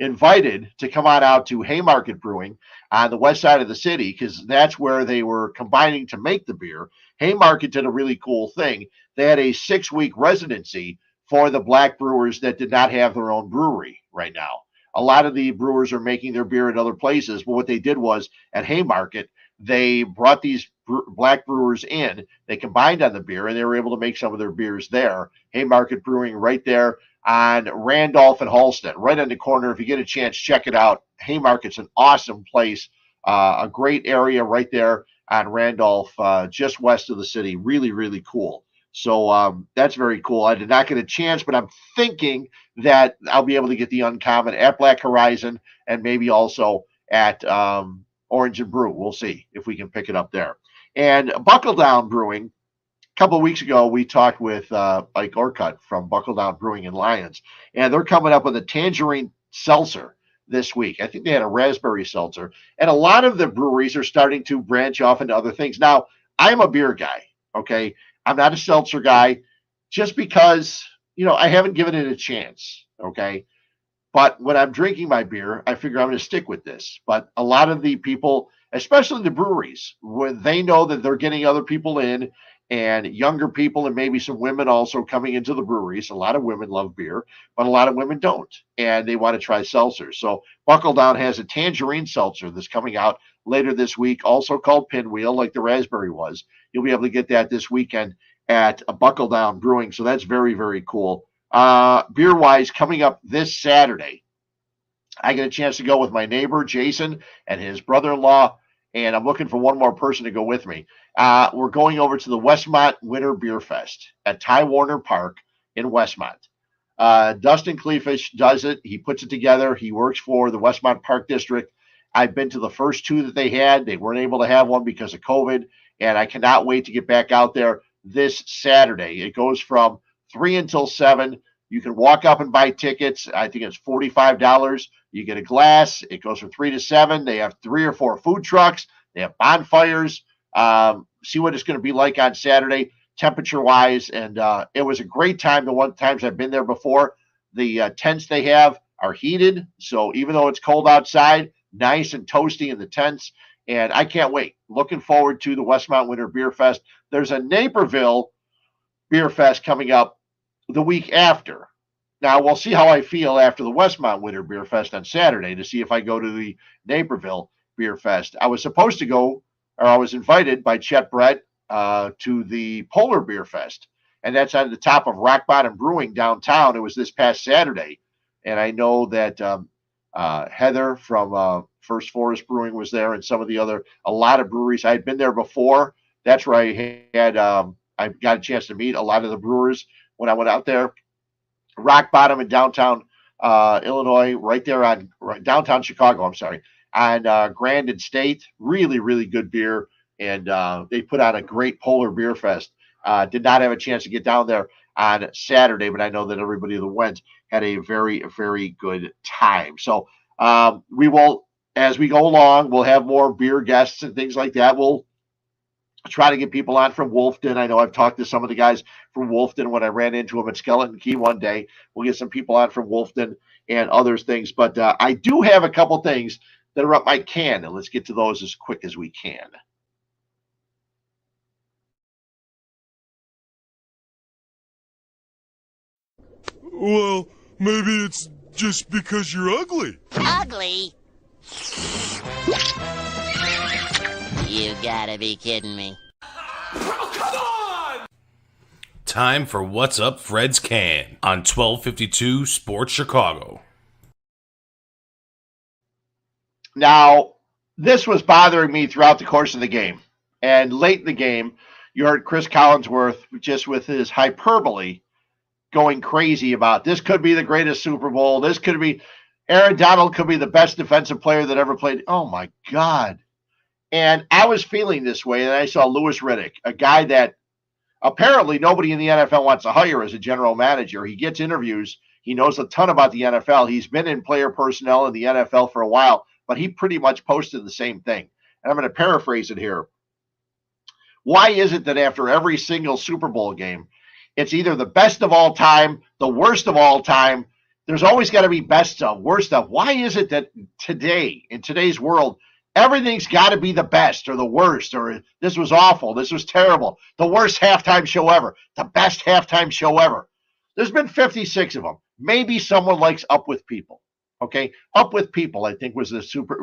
invited to come on out to Haymarket Brewing on the west side of the city because that's where they were combining to make the beer. Haymarket did a really cool thing. They had a 6-week residency for the Black brewers that did not have their own brewery right now. A lot of the brewers are making their beer at other places, but what they did was at Haymarket, they brought these Black brewers in, they combined on the beer, and they were able to make some of their beers there. Haymarket Brewing right there on Randolph and Halsted, right on the corner. If you get a chance, check it out. Haymarket's an awesome place, a great area right there on Randolph, just west of the city. Really, really cool. So that's very cool. I did not get a chance, but I'm thinking that I'll be able to get the Uncommon at Black Horizon and maybe also at Orange and Brew. We'll see if we can pick it up there. And Buckle Down Brewing, a couple of weeks ago, we talked with Mike Orcutt from Buckle Down Brewing in Lyons, and they're coming up with a tangerine seltzer this week. I think they had a raspberry seltzer, and a lot of the breweries are starting to branch off into other things. Now, I'm a beer guy, okay? I'm not a seltzer guy just because, I haven't given it a chance, okay? But when I'm drinking my beer, I figure I'm going to stick with this. But a lot of the people, especially the breweries, when they know that they're getting other people in and younger people and maybe some women also coming into the breweries. A lot of women love beer, but a lot of women don't, and they want to try seltzers. So Buckle Down has a tangerine seltzer that's coming out later this week, also called Pinwheel, like the raspberry was. You'll be able to get that this weekend at Buckle Down Brewing. So that's very, very cool. Beer-wise, coming up this Saturday, I get a chance to go with my neighbor, Jason, and his brother-in-law, and I'm looking for one more person to go with me. We're going over to the Westmont Winter Beer Fest at Ty Warner Park in Westmont. Dustin Cleafish does it. He puts it together. He works for the Westmont Park District. I've been to the first 2 that they had. They weren't able to have one because of COVID, and I cannot wait to get back out there this Saturday. It goes from 3 until 7. You can walk up and buy tickets. I think it's $45. You get a glass. It goes from 3 to 7. They have 3 or 4 food trucks. They have bonfires. See what it's going to be like on Saturday, temperature-wise. And it was a great time. The one times I've been there before. The tents they have are heated. So even though it's cold outside, nice and toasty in the tents. And I can't wait. Looking forward to the Westmont Winter Beer Fest. There's a Naperville Beer Fest coming up the week after. Now, we'll see how I feel after the Westmont Winter Beer Fest on Saturday to see if I go to the Naperville Beer Fest. I was supposed to go, or I was invited by Chet Brett to the Polar Beer Fest, and that's on the top of Rock Bottom Brewing downtown. It was this past Saturday, and I know that Heather from First Forest Brewing was there, and a lot of breweries. I had been there before. That's where I got a chance to meet a lot of the brewers when I went out there. Rock Bottom in downtown Illinois, right there on downtown Chicago, I'm sorry, on Grand and State. Really, really good beer. And they put on a great Polar Beer Fest. Did not have a chance to get down there on Saturday, but I know that everybody that went had a very, very good time. So we will, as we go along, we'll have more beer guests and things like that. We'll try to get people on from Wolfton. I know I've talked to some of the guys from Wolfton when I ran into them at Skeleton Key one day. We'll get some people on from Wolfton and other things. But I do have a couple things that are up my can, and let's get to those as quick as we can. Well, maybe it's just because you're ugly. Ugly? You gotta be kidding me. Time for What's Up Fred's Can on 1252 Sports Chicago. Now, this was bothering me throughout the course of the game. And late in the game, you heard Chris Collinsworth just with his hyperbole going crazy about this could be the greatest Super Bowl. This could be Aaron Donald could be the best defensive player that ever played. Oh, my God. And I was feeling this way, and I saw Louis Riddick, a guy that apparently nobody in the NFL wants to hire as a general manager. He gets interviews. He knows a ton about the NFL. He's been in player personnel in the NFL for a while, but he pretty much posted the same thing. And I'm going to paraphrase it here. Why is it that after every single Super Bowl game, it's either the best of all time, the worst of all time? There's always got to be best of, worst of. Why is it that today, in today's world, everything's got to be the best or the worst, or this was awful, this was terrible, the worst halftime show ever, the best halftime show ever? There's been 56 of them. Maybe someone likes Up With People. Okay, Up With People, I think, was the Super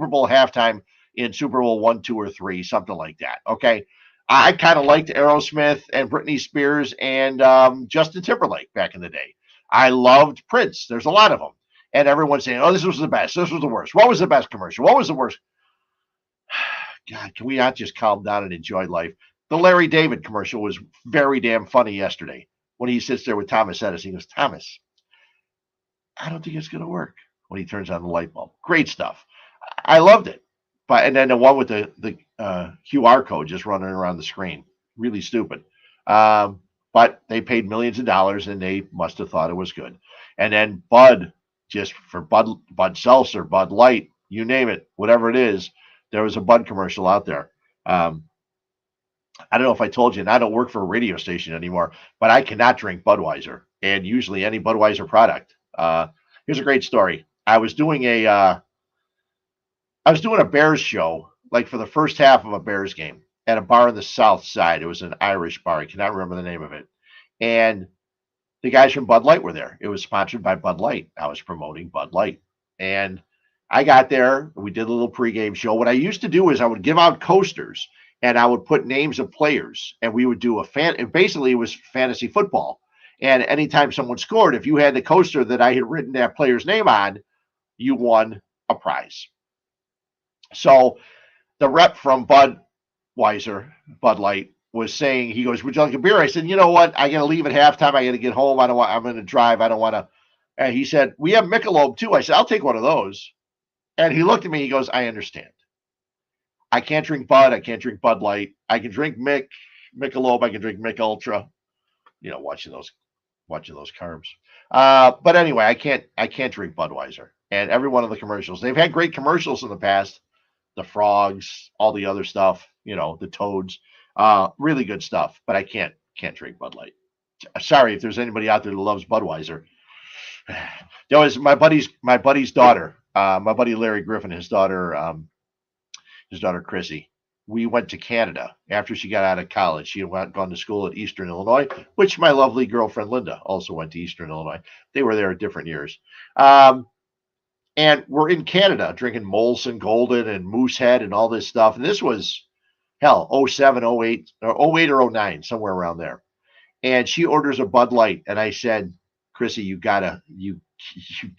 Bowl halftime in Super Bowl 1, 2, or 3, something like that. Okay, I kind of liked Aerosmith and Britney Spears and Justin Timberlake back in the day. I loved Prince. There's a lot of them. And everyone's saying, oh, this was the best. This was the worst. What was the best commercial? What was the worst? God, can we not just calm down and enjoy life? The Larry David commercial was very damn funny yesterday when he sits there with Thomas Edison. He goes, Thomas, I don't think it's going to work, when he turns on the light bulb. Great stuff. I loved it. And then the one with the QR code just running around the screen. Really stupid. But they paid millions of dollars, and they must have thought it was good. And then Bud, just for Bud Seltzer, Bud Light, you name it, whatever it is, there was a Bud commercial out there. I don't know if I told you, and I don't work for a radio station anymore, but I cannot drink Budweiser, and usually any Budweiser product. Here's a great story. I was doing a Bears show, like for the first half of a Bears game, at a bar on the South Side. It was an Irish bar. I cannot remember the name of it. And the guys from Bud Light were there. It was sponsored by Bud Light. I was promoting Bud Light. And I got there. We did a little pregame show. What I used to do is I would give out coasters, and I would put names of players, and we would do basically it was fantasy football. And anytime someone scored, if you had the coaster that I had written that player's name on, you won a prize. So the rep from Budweiser, Bud Light, was saying, he goes, would you like a beer? I said, you know what? I got to leave at halftime. I got to get home. I'm going to drive. I don't want to. And he said, we have Michelob too. I said, I'll take one of those. And he looked at me. He goes, I understand. I can't drink Bud. I can't drink Bud Light. I can drink Michelob. I can drink Mich Ultra. You know, watching those carbs. But anyway, I can't drink Budweiser. And every one of the commercials, they've had great commercials in the past. The frogs, all the other stuff, you know, the toads, really good stuff. But I can't drink Bud Light. Sorry if there's anybody out there that loves Budweiser. There was my buddy's daughter, my buddy Larry Griffin, his daughter. his daughter Chrissy. We went to Canada after she got out of college. She had gone to school at Eastern Illinois, which my lovely girlfriend Linda also went to Eastern Illinois. They were there at different years. And we're in Canada drinking Molson Golden and Moosehead and all this stuff. And this was, 07, 08, or 08 or 09, somewhere around there. And she orders a Bud Light. And I said, Chrissy, you gotta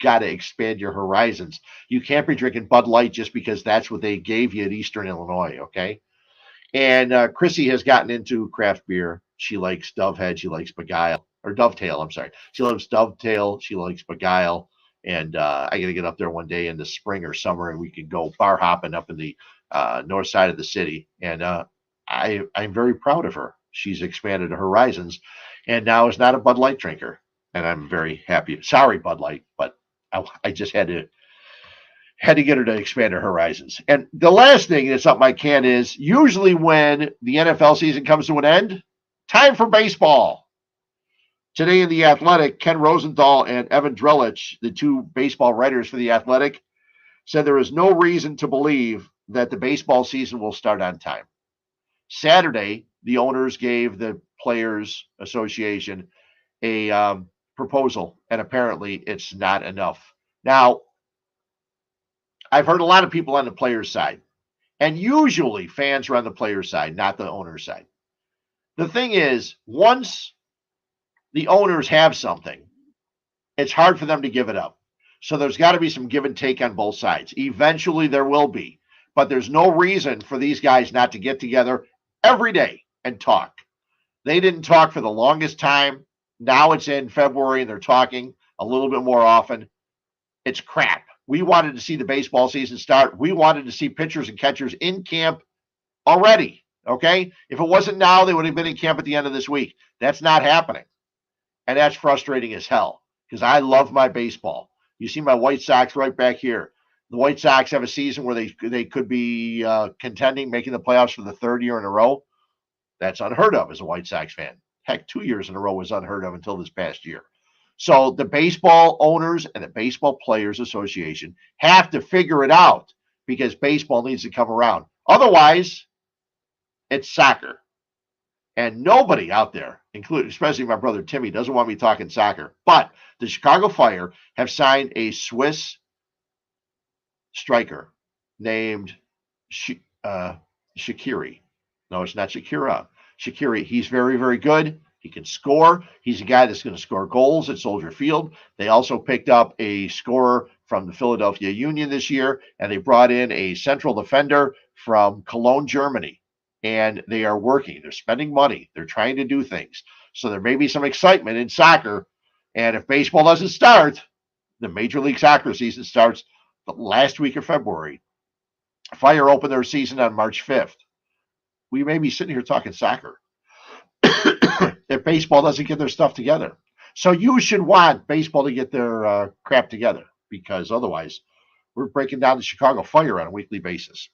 expand your horizons. You can't be drinking Bud Light just because that's what they gave you at Eastern Illinois, okay? And Chrissy has gotten into craft beer. She likes Dovetail. She likes Dovetail. I'm sorry. She loves Dovetail. She likes Beguile. And I got to get up there one day in the spring or summer, and we can go bar hopping up in the north side of the city. And I'm very proud of her. She's expanded her horizons, and now is not a Bud Light drinker. And I'm very happy. Sorry, Bud Light, but I just had to get her to expand her horizons. And the last thing that's up my can is usually when the NFL season comes to an end, time for baseball. Today in The Athletic, Ken Rosenthal and Evan Drellich, the two baseball writers for The Athletic, said there is no reason to believe that the baseball season will start on time. Saturday, the owners gave the Players Association a proposal, and apparently it's not enough. Now, I've heard a lot of people on the players' side, and usually fans are on the players' side, not the owner's side. The thing is, once the owners have something, it's hard for them to give it up. So there's got to be some give and take on both sides. Eventually there will be, but there's no reason for these guys not to get together every day and talk. They didn't talk for the longest time. Now it's in February and they're talking a little bit more often. It's crap. We wanted to see the baseball season start. We wanted to see pitchers and catchers in camp already, okay? If it wasn't now, they would have been in camp at the end of this week. That's not happening. And that's frustrating as hell because I love my baseball. You see my White Sox right back here. The White Sox have a season where they could be contending, making the playoffs for the third year in a row. That's unheard of as a White Sox fan. Heck, 2 years in a row was unheard of until this past year. So the baseball owners and the Baseball Players Association have to figure it out because baseball needs to come around. Otherwise, it's soccer. And nobody out there, including especially my brother Timmy, doesn't want me talking soccer. But the Chicago Fire have signed a Swiss striker named Shaqiri. No, it's not Shakira. Shaqiri. He's very, very good. He can score. He's a guy that's going to score goals at Soldier Field. They also picked up a scorer from the Philadelphia Union this year, and they brought in a central defender from Cologne, Germany. And they are working. They're spending money. They're trying to do things. So there may be some excitement in soccer. And if baseball doesn't start, the Major League Soccer season starts the last week of February. Fire opened their season on March 5th. We may be sitting here talking soccer if baseball doesn't get their stuff together. So you should want baseball to get their crap together because otherwise we're breaking down the Chicago Fire on a weekly basis.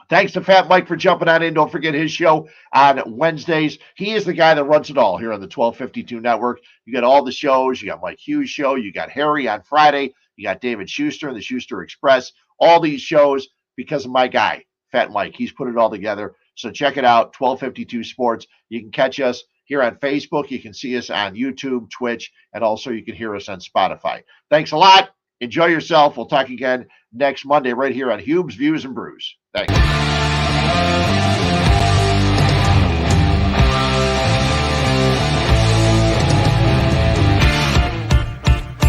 Thanks to Fat Mike for jumping on in. Don't forget his show on Wednesdays. He is the guy that runs it all here on the 1252 Network. You got all the shows. You got Mike Hughes' show. You got Harry on Friday. You got David Schuster and the Schuster Express. All these shows because of my guy, Fat Mike. He's put it all together. So check it out, 1252 Sports. You can catch us here on Facebook. You can see us on YouTube, Twitch, and also you can hear us on Spotify. Thanks a lot. Enjoy yourself. We'll talk again next Monday right here on Huebs Views and Brews. Thanks.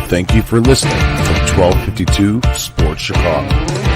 Thank you for listening to 1252 Sports Chicago.